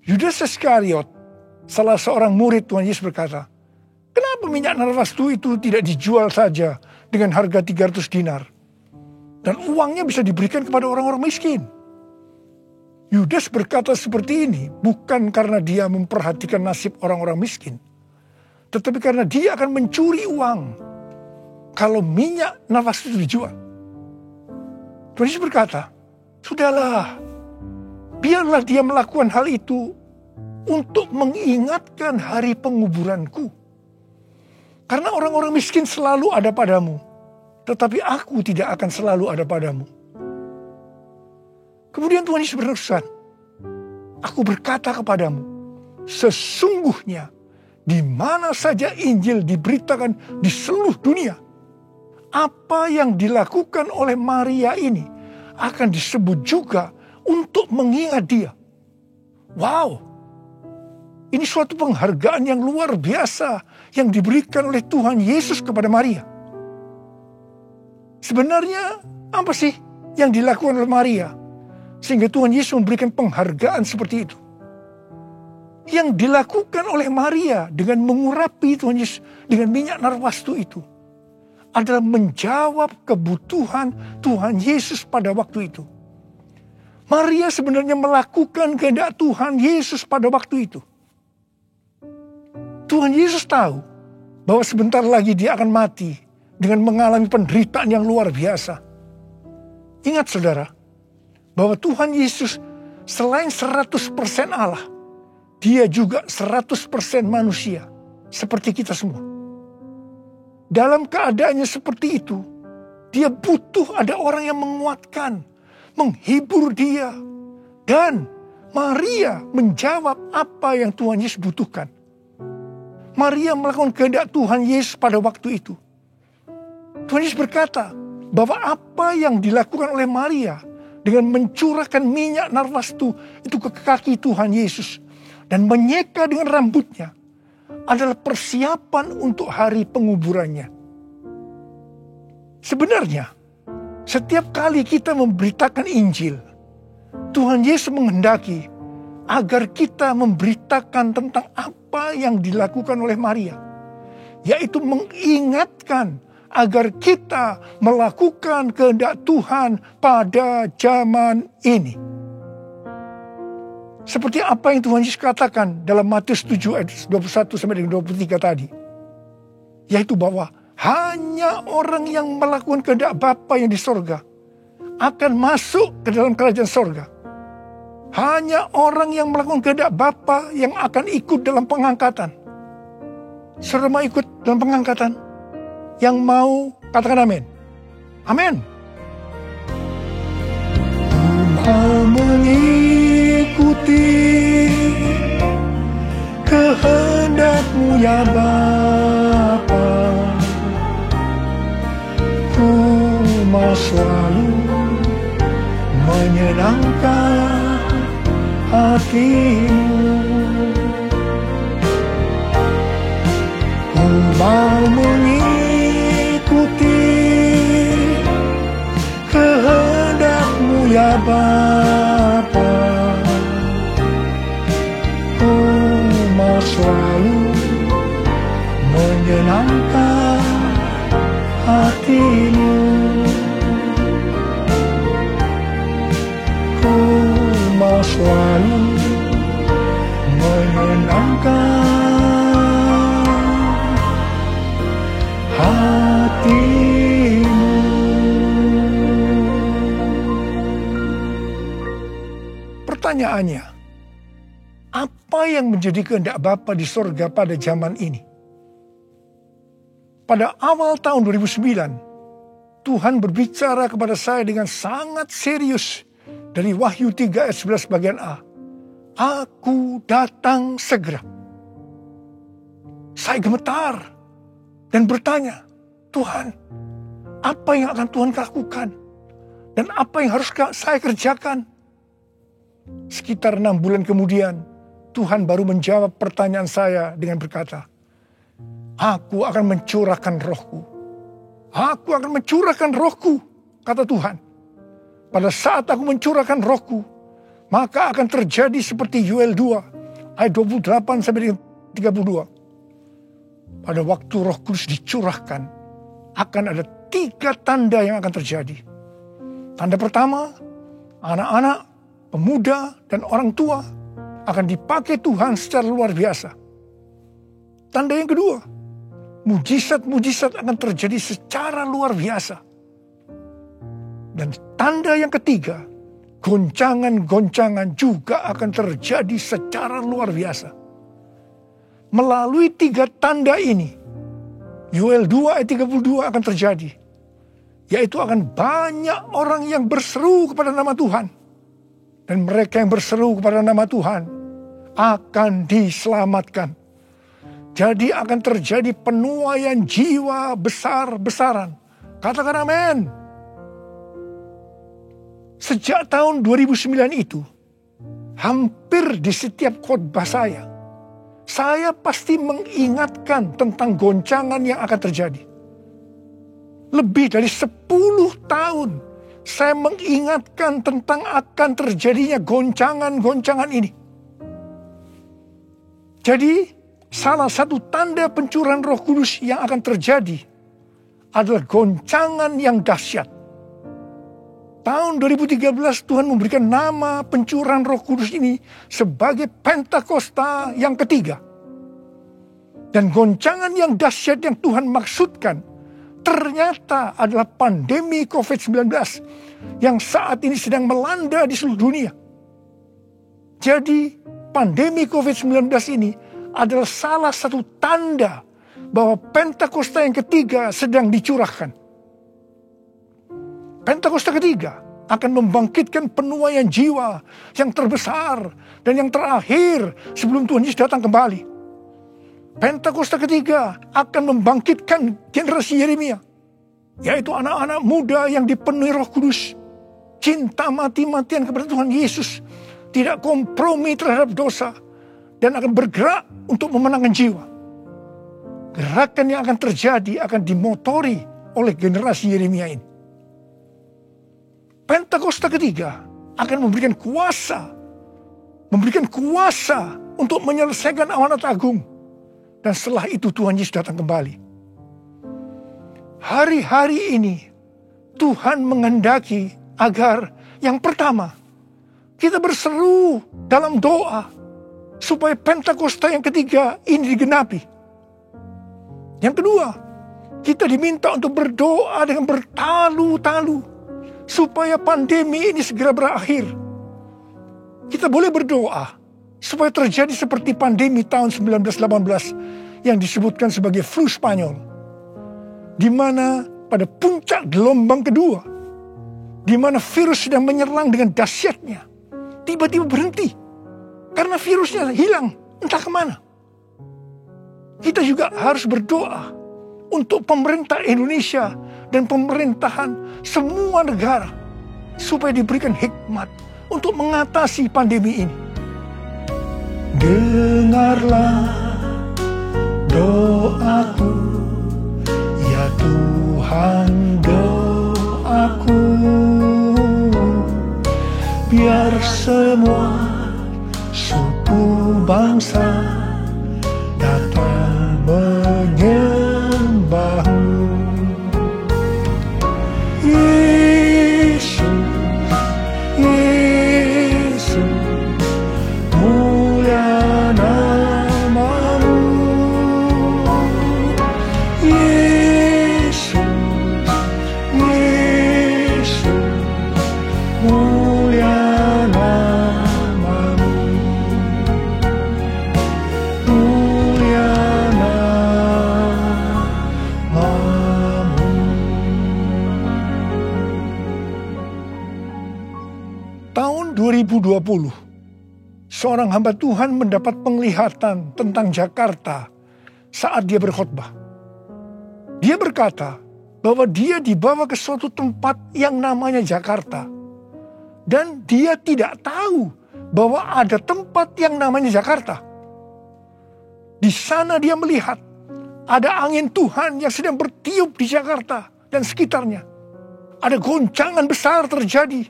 Yudas Iskariot, salah seorang murid Tuhan Yesus, berkata, "Kenapa minyak narwastu itu tidak dijual saja dengan harga 300 dinar? Dan uangnya bisa diberikan kepada orang-orang miskin." Yudas berkata seperti ini bukan karena dia memperhatikan nasib orang-orang miskin, tetapi karena dia akan mencuri uang kalau minyak narwastu itu dijual. Tuhan Yesus berkata, "Sudahlah, biarlah dia melakukan hal itu untuk mengingatkan hari penguburanku. Karena orang-orang miskin selalu ada padamu, tetapi aku tidak akan selalu ada padamu." Kemudian Tuhan Yesus berpesan, "Aku berkata kepadamu, sesungguhnya di mana saja Injil diberitakan di seluruh dunia, apa yang dilakukan oleh Maria ini akan disebut juga untuk mengingat dia." Wow, ini suatu penghargaan yang luar biasa yang diberikan oleh Tuhan Yesus kepada Maria. Sebenarnya apa sih yang dilakukan oleh Maria sehingga Tuhan Yesus memberikan penghargaan seperti itu? Yang dilakukan oleh Maria dengan mengurapi Tuhan Yesus dengan minyak narwastu itu adalah menjawab kebutuhan Tuhan Yesus pada waktu itu. Maria sebenarnya melakukan kehendak Tuhan Yesus pada waktu itu. Tuhan Yesus tahu bahwa sebentar lagi dia akan mati dengan mengalami penderitaan yang luar biasa. Ingat saudara, bahwa Tuhan Yesus selain 100% Allah, dia juga 100% manusia seperti kita semua. Dalam keadaannya seperti itu, dia butuh ada orang yang menguatkan, menghibur dia. Dan Maria menjawab apa yang Tuhan Yesus butuhkan. Maria melakukan kehendak Tuhan Yesus pada waktu itu. Tuhan Yesus berkata bahwa apa yang dilakukan oleh Maria dengan mencurahkan minyak narwastu itu ke kaki Tuhan Yesus dan menyeka dengan rambutnya adalah persiapan untuk hari penguburannya. Sebenarnya, setiap kali kita memberitakan Injil, Tuhan Yesus menghendaki agar kita memberitakan tentang apa yang dilakukan oleh Maria, yaitu mengingatkan agar kita melakukan kehendak Tuhan pada zaman ini. Seperti apa yang Tuhan Yesus katakan dalam Matius 7 ayat 21 sampai dengan 23 tadi. Yaitu bahwa hanya orang yang melakukan kehendak Bapa yang di sorga akan masuk ke dalam kerajaan sorga. Hanya orang yang melakukan kehendak Bapa yang akan ikut dalam pengangkatan. Saudara mau ikut dalam pengangkatan? Yang mau katakan amin. Amin. Mau mengikuti kehendak-Mu ya Bapa. Ku mau selalu menyenangkan hati-Mu. Ku mau mengikuti kehendak-Mu ya Bapa. Ku mau selalu pertanyaannya, apa yang menjadi kehendak Bapa di sorga pada zaman ini? Pada awal tahun 2009, Tuhan berbicara kepada saya dengan sangat serius dari Wahyu 3 ayat 11 bagian A. Aku datang segera. Saya gemetar dan bertanya, Tuhan, apa yang akan Tuhan lakukan? Dan apa yang harus saya kerjakan? Sekitar 6 bulan kemudian, Tuhan baru menjawab pertanyaan saya dengan berkata, Aku akan mencurahkan rohku. Aku akan mencurahkan rohku, kata Tuhan. Pada saat aku mencurahkan rohku, maka akan terjadi seperti Yoel 2, ayat 28 sampai 32. Pada waktu Roh Kudus dicurahkan, akan ada 3 tanda yang akan terjadi. Tanda pertama, anak-anak, pemuda, dan orang tua akan dipakai Tuhan secara luar biasa. Tanda yang kedua, mujizat-mujizat akan terjadi secara luar biasa. Dan tanda yang ketiga, goncangan-goncangan juga akan terjadi secara luar biasa. Melalui 3 tanda ini, Yoel 2 ayat 32 akan terjadi. Yaitu akan banyak orang yang berseru kepada nama Tuhan. Dan mereka yang berseru kepada nama Tuhan akan diselamatkan. Jadi akan terjadi penuaian jiwa besar-besaran. Katakan amin. Sejak tahun 2009 itu, hampir di setiap khotbah saya pasti mengingatkan tentang goncangan yang akan terjadi. Lebih dari 10 tahun saya mengingatkan tentang akan terjadinya goncangan-goncangan ini. Jadi salah satu tanda pencurahan Roh Kudus yang akan terjadi adalah goncangan yang dahsyat. Tahun 2013 Tuhan memberikan nama pencurahan Roh Kudus ini sebagai Pentakosta yang ketiga. Dan goncangan yang dahsyat yang Tuhan maksudkan ternyata adalah pandemi COVID-19 yang saat ini sedang melanda di seluruh dunia. Jadi pandemi COVID-19 ini adalah salah satu tanda bahwa Pentakosta yang ketiga sedang dicurahkan. Pentakosta ketiga akan membangkitkan penuaian jiwa yang terbesar dan yang terakhir sebelum Tuhan Yesus datang kembali. Pentakosta ketiga akan membangkitkan generasi Yeremia, yaitu anak-anak muda yang dipenuhi Roh Kudus, cinta mati-matian kepada Tuhan Yesus, tidak kompromi terhadap dosa, dan akan bergerak untuk memenangkan jiwa. Gerakan yang akan terjadi akan dimotori oleh generasi Yeremia ini. Pentakosta ketiga akan memberikan kuasa untuk menyelesaikan amanat agung. Dan setelah itu Tuhan Yesus datang kembali. Hari-hari ini Tuhan menghendaki agar yang pertama, kita berseru dalam doa supaya Pentakosta yang ketiga ini digenapi. Yang kedua, kita diminta untuk berdoa dengan bertalu-talu supaya pandemi ini segera berakhir. Kita boleh berdoa supaya terjadi seperti pandemi tahun 1918 yang disebutkan sebagai flu Spanyol, di mana pada puncak gelombang kedua, di mana virus sedang menyerang dengan dahsyatnya, tiba-tiba berhenti karena virusnya hilang entah kemana. Kita juga harus berdoa untuk pemerintah Indonesia dan pemerintahan semua negara supaya diberikan hikmat untuk mengatasi pandemi ini. Dengarlah doaku, ya Tuhan, doaku, biar semua suku bangsa datang menyembahmu. Yesus, Yesus, mulia namamu. Yesus, Yesus, mulia namamu. 2020, seorang hamba Tuhan mendapat penglihatan tentang Jakarta saat dia berkhotbah. Dia berkata bahwa dia dibawa ke suatu tempat yang namanya Jakarta. Dan dia tidak tahu bahwa ada tempat yang namanya Jakarta. Di sana dia melihat ada angin Tuhan yang sedang bertiup di Jakarta dan sekitarnya. Ada goncangan besar terjadi.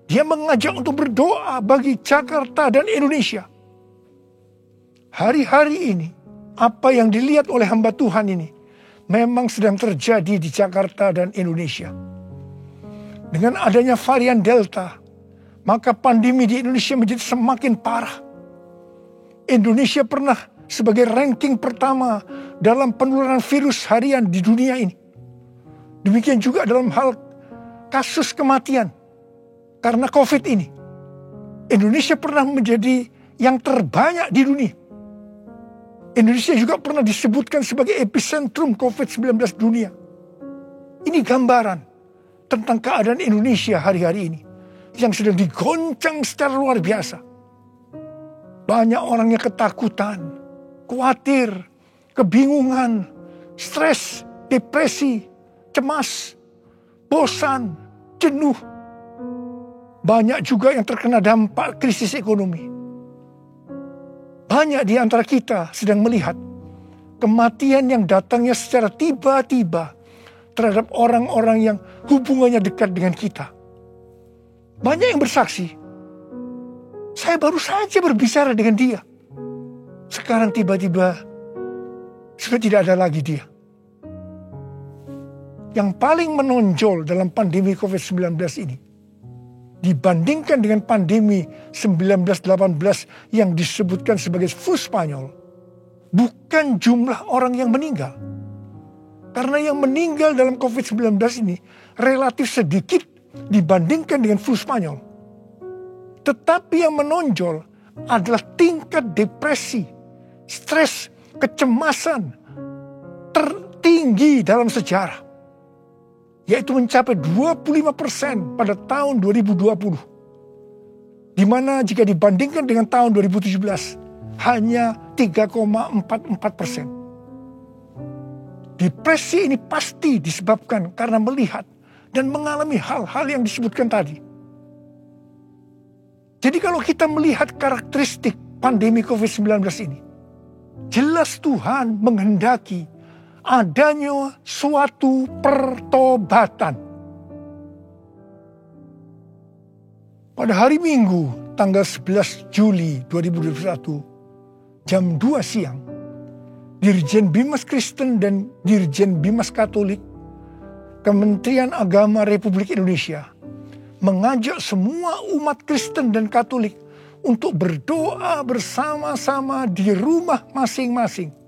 Dia mengajak untuk berdoa bagi Jakarta dan Indonesia. Hari-hari ini, apa yang dilihat oleh hamba Tuhan ini memang sedang terjadi di Jakarta dan Indonesia. Dengan adanya varian Delta, maka pandemi di Indonesia menjadi semakin parah. Indonesia pernah sebagai ranking pertama dalam penularan virus harian di dunia ini. Demikian juga dalam hal kasus kematian karena COVID ini. Indonesia pernah menjadi yang terbanyak di dunia. Indonesia juga pernah disebutkan sebagai epicentrum COVID-19 dunia. Ini gambaran tentang keadaan Indonesia hari-hari ini yang sedang digoncang secara luar biasa. Banyak orang yang ketakutan, khawatir, kebingungan, stres, depresi, cemas, bosan, jenuh. Banyak juga yang terkena dampak krisis ekonomi. Banyak di antara kita sedang melihat kematian yang datangnya secara tiba-tiba terhadap orang-orang yang hubungannya dekat dengan kita. Banyak yang bersaksi, saya baru saja berbicara dengan dia. Sekarang tiba-tiba sudah tidak ada lagi dia. Yang paling menonjol dalam pandemi COVID-19 ini, dibandingkan dengan pandemi 1918 yang disebutkan sebagai flu Spanyol, bukan jumlah orang yang meninggal. Karena yang meninggal dalam COVID-19 ini relatif sedikit dibandingkan dengan flu Spanyol. Tetapi yang menonjol adalah tingkat depresi, stres, kecemasan tertinggi dalam sejarah. Yaitu mencapai 25% pada tahun 2020. Di mana jika dibandingkan dengan tahun 2017, hanya 3,44%. Depresi ini pasti disebabkan karena melihat dan mengalami hal-hal yang disebutkan tadi. Jadi kalau kita melihat karakteristik pandemi COVID-19 ini, jelas Tuhan menghendaki adanya suatu pertobatan. Pada hari Minggu, tanggal 11 Juli 2021, jam 2 siang, Dirjen Bimas Kristen dan Dirjen Bimas Katolik, Kementerian Agama Republik Indonesia, mengajak semua umat Kristen dan Katolik untuk berdoa bersama-sama di rumah masing-masing.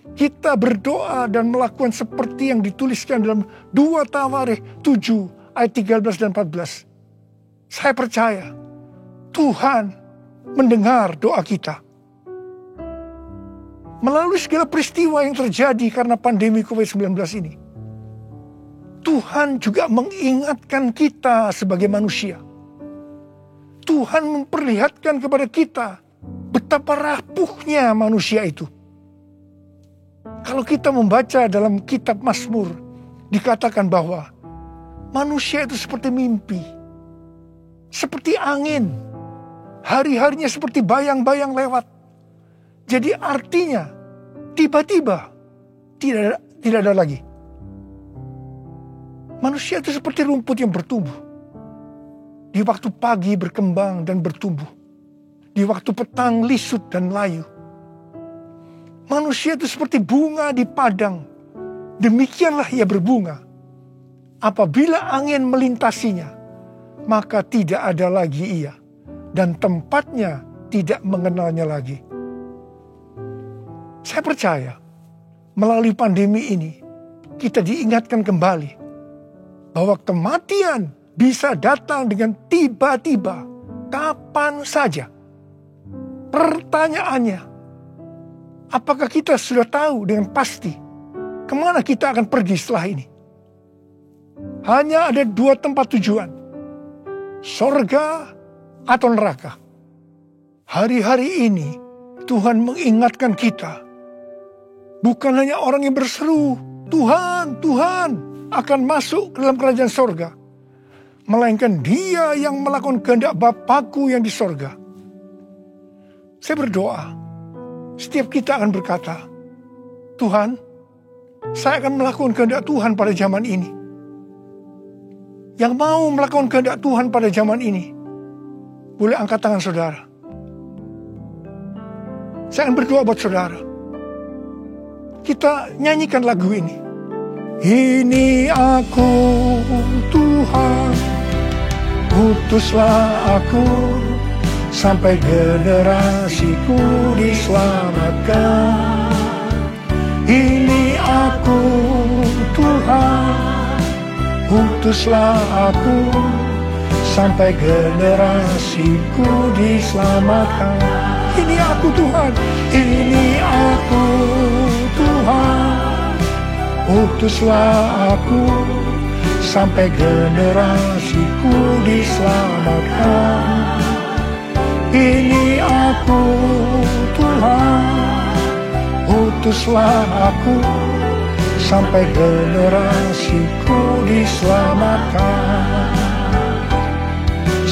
Kita berdoa dan melakukan seperti yang dituliskan dalam 2 Tawarikh 7 ayat 13 dan 14. Saya percaya Tuhan mendengar doa kita. Melalui segala peristiwa yang terjadi karena pandemi COVID-19 ini, Tuhan juga mengingatkan kita sebagai manusia. Tuhan memperlihatkan kepada kita betapa rapuhnya manusia itu. Kalau kita membaca dalam kitab Mazmur, dikatakan bahwa manusia itu seperti mimpi, seperti angin, hari-harinya seperti bayang-bayang lewat. Jadi artinya tiba-tiba tidak ada lagi. Manusia itu seperti rumput yang bertumbuh. Di waktu pagi berkembang dan bertumbuh. Di waktu petang lisut dan layu. Manusia itu seperti bunga di padang. Demikianlah ia berbunga. Apabila angin melintasinya, maka tidak ada lagi ia. Dan tempatnya tidak mengenalnya lagi. Saya percaya, melalui pandemi ini, kita diingatkan kembali bahwa kematian bisa datang dengan tiba-tiba, kapan saja. Pertanyaannya, apakah kita sudah tahu dengan pasti kemana kita akan pergi setelah ini? Hanya ada 2 tempat tujuan, sorga atau neraka. Hari-hari ini Tuhan mengingatkan kita, bukan hanya orang yang berseru, Tuhan, Tuhan akan masuk ke dalam kerajaan sorga, melainkan dia yang melakukan kehendak Bapakku yang di sorga. Saya berdoa, setiap kita akan berkata, Tuhan, saya akan melakukan kehendak Tuhan pada zaman ini. Yang mau melakukan kehendak Tuhan pada zaman ini, boleh angkat tangan saudara. Saya akan berdoa buat saudara. Kita nyanyikan lagu ini. Ini aku Tuhan, utuslah aku, sampai generasiku diselamatkan. Ini aku Tuhan, utuslah aku, sampai generasiku diselamatkan. Ini aku Tuhan, ini aku Tuhan, utuslah aku, sampai generasiku diselamatkan. Ini aku Tuhan, utuslah aku, sampai generasiku diselamatkan.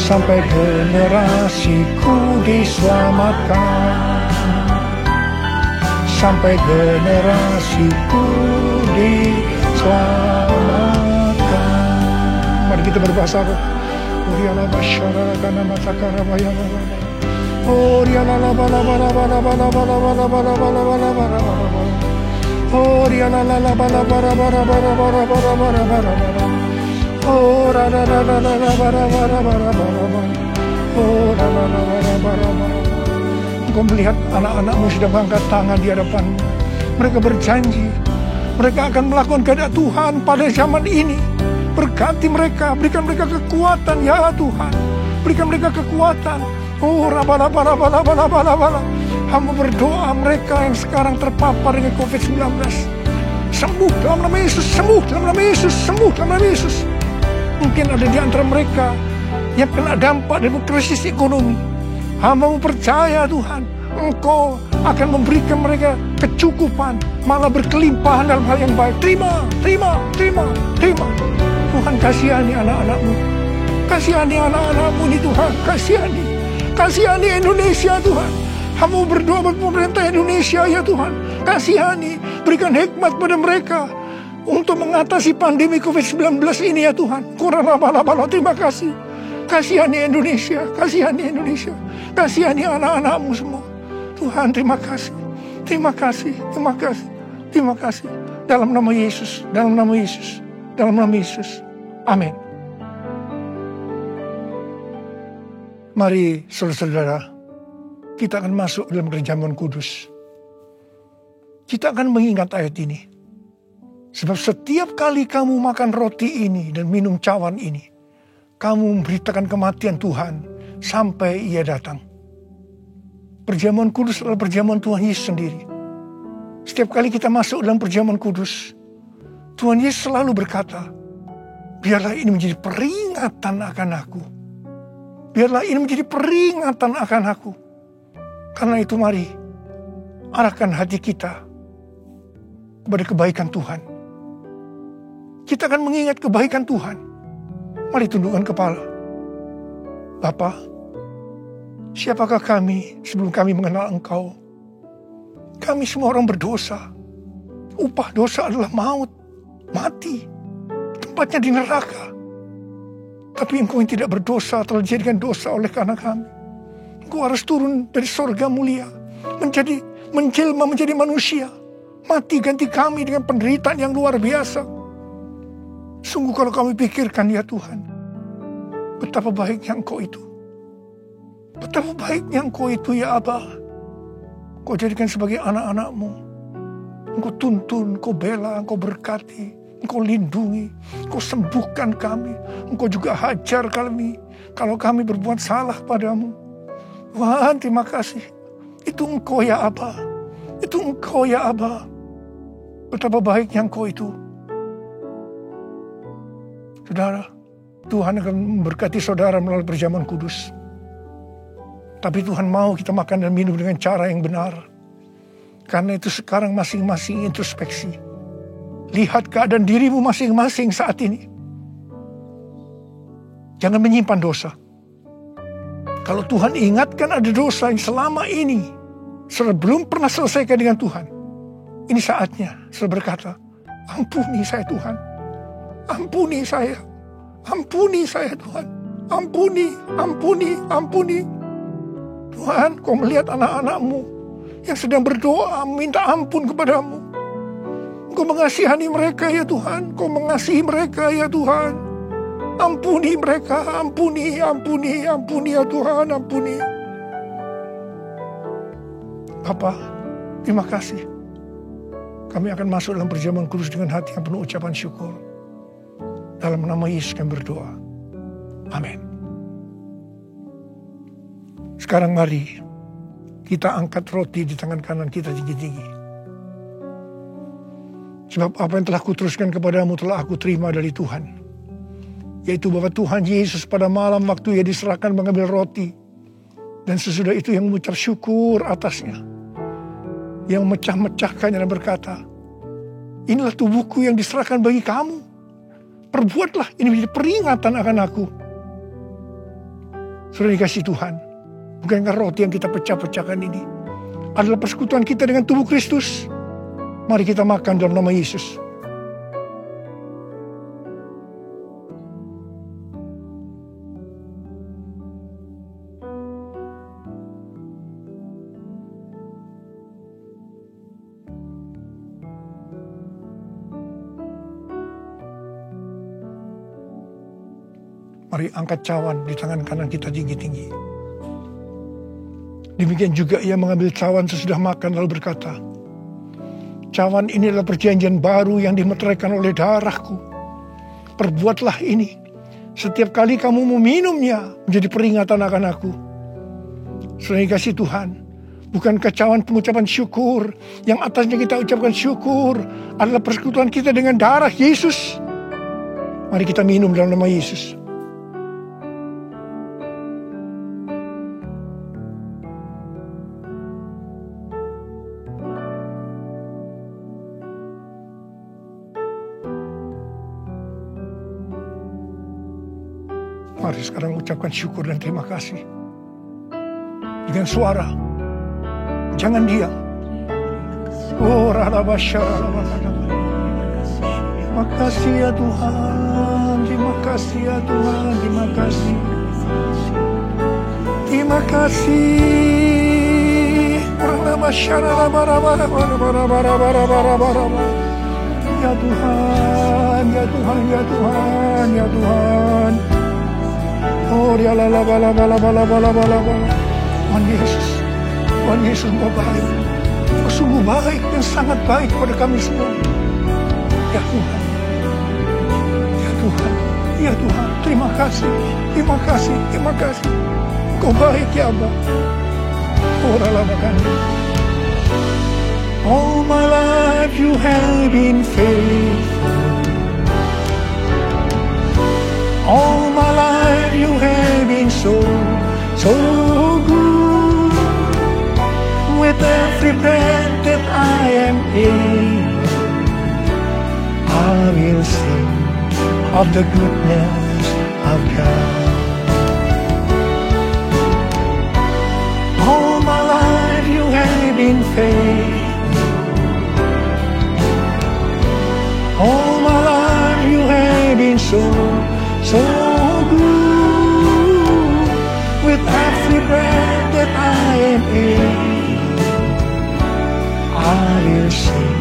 Sampai generasiku diselamatkan. Sampai generasiku diselamatkan. Mari kita berbahasa roh. Uriala basyara kana matakara bayana. Uriala bala bala bala bala bala bala bala bala bala bala. Uriala bala bala bala bala bala bala bala bala bala. Oh, ra ra ra ra ra ra ra ra ra ra ra. Oh, ra ra ra ra ra ra ra. Engkau melihat anak-anakmu sedang mengangkat tangan di hadapanmu. Mereka berjanji, mereka akan melakukan kehendak Tuhan pada zaman ini. Berkati mereka, berikan mereka kekuatan ya Tuhan. Berikan mereka kekuatan. Oh, ra ra ra ra ra ra ra ra. Hamba berdoa mereka yang sekarang terpapar dengan COVID-19. Sembuh dalam nama Yesus, sembuh dalam nama Yesus, sembuh dalam nama Yesus. Mungkin ada di antara mereka yang kena dampak dari krisis ekonomi. Hamba percaya Tuhan, Engkau akan memberikan mereka kecukupan, malah berkelimpahan dalam hal yang baik. Terima, terima, terima, terima. Tuhan kasihani anak-anak-Mu. Kasihani anak-anak-Mu ini Tuhan, kasihani. Kasihani Indonesia Tuhan. Hamba berdoa buat pemerintah Indonesia ya Tuhan. Kasihani, berikan hikmat pada mereka untuk mengatasi pandemi COVID-19 ini ya Tuhan. Terima kasih. Kasihani Indonesia, kasihani Indonesia. Kasihani anak-anak-Mu semua. Tuhan terima kasih. Terima kasih, terima kasih, terima kasih. Dalam nama Yesus, dalam nama Yesus, dalam nama Yesus. Amin. Mari saudara-saudara, kita akan masuk dalam kerajaan kudus. Kita akan mengingat ayat ini. Sebab setiap kali kamu makan roti ini dan minum cawan ini, kamu memberitakan kematian Tuhan sampai Ia datang. Perjamuan kudus adalah perjamuan Tuhan Yesus sendiri. Setiap kali kita masuk dalam perjamuan kudus, Tuhan Yesus selalu berkata, biarlah ini menjadi peringatan akan aku. Biarlah ini menjadi peringatan akan aku. Karena itu mari, arahkan hati kita kepada kebaikan Tuhan. Kita akan mengingat kebaikan Tuhan. Mari tundukkan kepala. Bapa, siapakah kami sebelum kami mengenal Engkau? Kami semua orang berdosa. Upah dosa adalah maut, mati. Tempatnya di neraka. Tapi Engkau yang tidak berdosa telah dijadikan dosa oleh karena kami. Engkau harus turun dari sorga mulia, menjelma menjadi manusia. Mati ganti kami dengan penderitaan yang luar biasa. Sungguh kalau kami pikirkan ya Tuhan, betapa baiknya Engkau itu. Betapa baiknya Engkau itu ya Abba. Engkau jadikan sebagai anak-anak-Mu. Engkau tuntun, Engkau bela, Engkau berkati, Engkau lindungi, Engkau sembuhkan kami. Engkau juga hajar kami kalau kami berbuat salah padamu. Tuhan terima kasih. Itu Engkau ya Abba. Itu Engkau ya Abba. Betapa baiknya Engkau itu. Saudara, Tuhan akan memberkati saudara melalui perjamuan kudus. Tapi Tuhan mau kita makan dan minum dengan cara yang benar. Karena itu sekarang masing-masing introspeksi. Lihat keadaan dirimu masing-masing saat ini. Jangan menyimpan dosa. Kalau Tuhan ingatkan ada dosa yang selama ini sudah belum pernah selesaikan dengan Tuhan, ini saatnya sudah berkata, ampuni saya Tuhan. Ampuni saya. Ampuni saya Tuhan. Ampuni, ampuni, ampuni. Tuhan, kau melihat anak-anak-Mu yang sedang berdoa minta ampun kepadamu. Kau mengasihani mereka ya Tuhan. Kau mengasihi mereka ya Tuhan. Ampuni mereka, ampuni, ampuni, ampuni ya Tuhan, ampuni. Bapa, terima kasih. Kami akan masuk dalam perjamuan kudus dengan hati yang penuh ucapan syukur. Dalam nama Yesus kami berdoa. Amin. Sekarang mari kita angkat roti di tangan kanan kita tinggi-tinggi. Sebab apa yang telah kuteruskan kepadamu telah aku terima dari Tuhan. Yaitu bahwa Tuhan Yesus pada malam waktu ia diserahkan mengambil roti. Dan sesudah itu yang mengucap syukur atasnya. Yang memecah-mecahkannya dan berkata, inilah tubuhku yang diserahkan bagi kamu. Perbuatlah ini menjadi peringatan akan aku. Sudah dikasih Tuhan. Bukankah roti yang kita pecah-pecahkan ini adalah persekutuan kita dengan tubuh Kristus? Mari kita makan dalam nama Yesus. Mari angkat cawan di tangan kanan kita tinggi-tinggi. Demikian juga ia mengambil cawan sesudah makan lalu berkata, cawan ini adalah perjanjian baru yang dimeteraikan oleh darahku. Perbuatlah ini. Setiap kali kamu meminumnya menjadi peringatan akan aku. Sudah dikasih Tuhan. Bukankah cawan pengucapan syukur yang atasnya kita ucapkan syukur adalah persekutuan kita dengan darah Yesus? Mari kita minum dalam nama Yesus. Mari sekarang ucapkan syukur dan terima kasih. Dengan suara. Jangan diam. Oh, terima kasih ya Tuhan. Terima kasih ya Tuhan. Terima kasih. Terima kasih. Ya Tuhan, ya Tuhan, ya Tuhan, ya Tuhan. Oh, dia la la bala bala bala bala bala bala. Tuhan Yesus mau baik. Oh, sungguh baik dan sangat baik kepada kami semua. Ya Tuhan, ya Tuhan, ya Tuhan. Terima kasih, terima kasih, terima kasih. Kau baik ya Abba. Oh, la makan. All my life you have been faithful. All my life you have been so good. With every breath that I am able, I will sing of the goodness of God. All my life you have been faithful. All my life you have been so good. With every breath that I am able, I will sing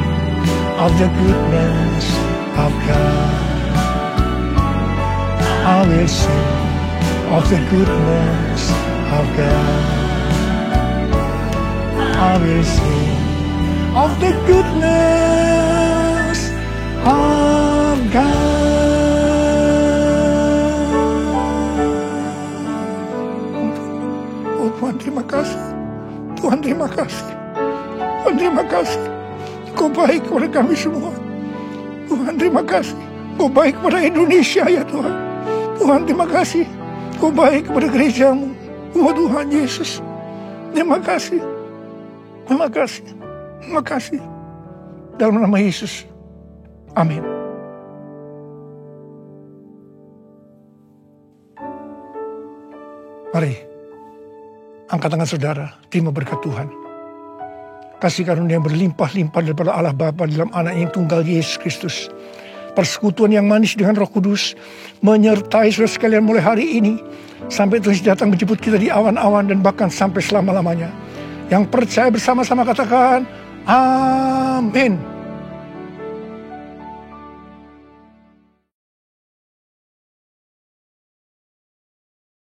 of the goodness of God. I will sing of the goodness of God. I will sing of the goodness of God. Tuhan terima kasih. Tuhan terima kasih. Tuhan terima kasih. Kau baik kepada kami semua. Tuhan terima kasih. Kau baik kepada Indonesia ya Tuhan. Tuhan terima kasih. Kau baik kepada gerejamu. Oh Tuhan Yesus. Terima kasih. Terima kasih. Terima kasih. Dalam nama Yesus. Amin. Mari, angkat tangan saudara, terima berkat Tuhan. Kasih karunia yang berlimpah-limpah daripada Allah Bapa dalam anak yang tunggal Yesus Kristus. Persekutuan yang manis dengan Roh Kudus menyertai saudara sekalian mulai hari ini sampai Tuhan datang menjemput kita di awan-awan dan bahkan sampai selama-lamanya. Yang percaya bersama-sama katakan, amin.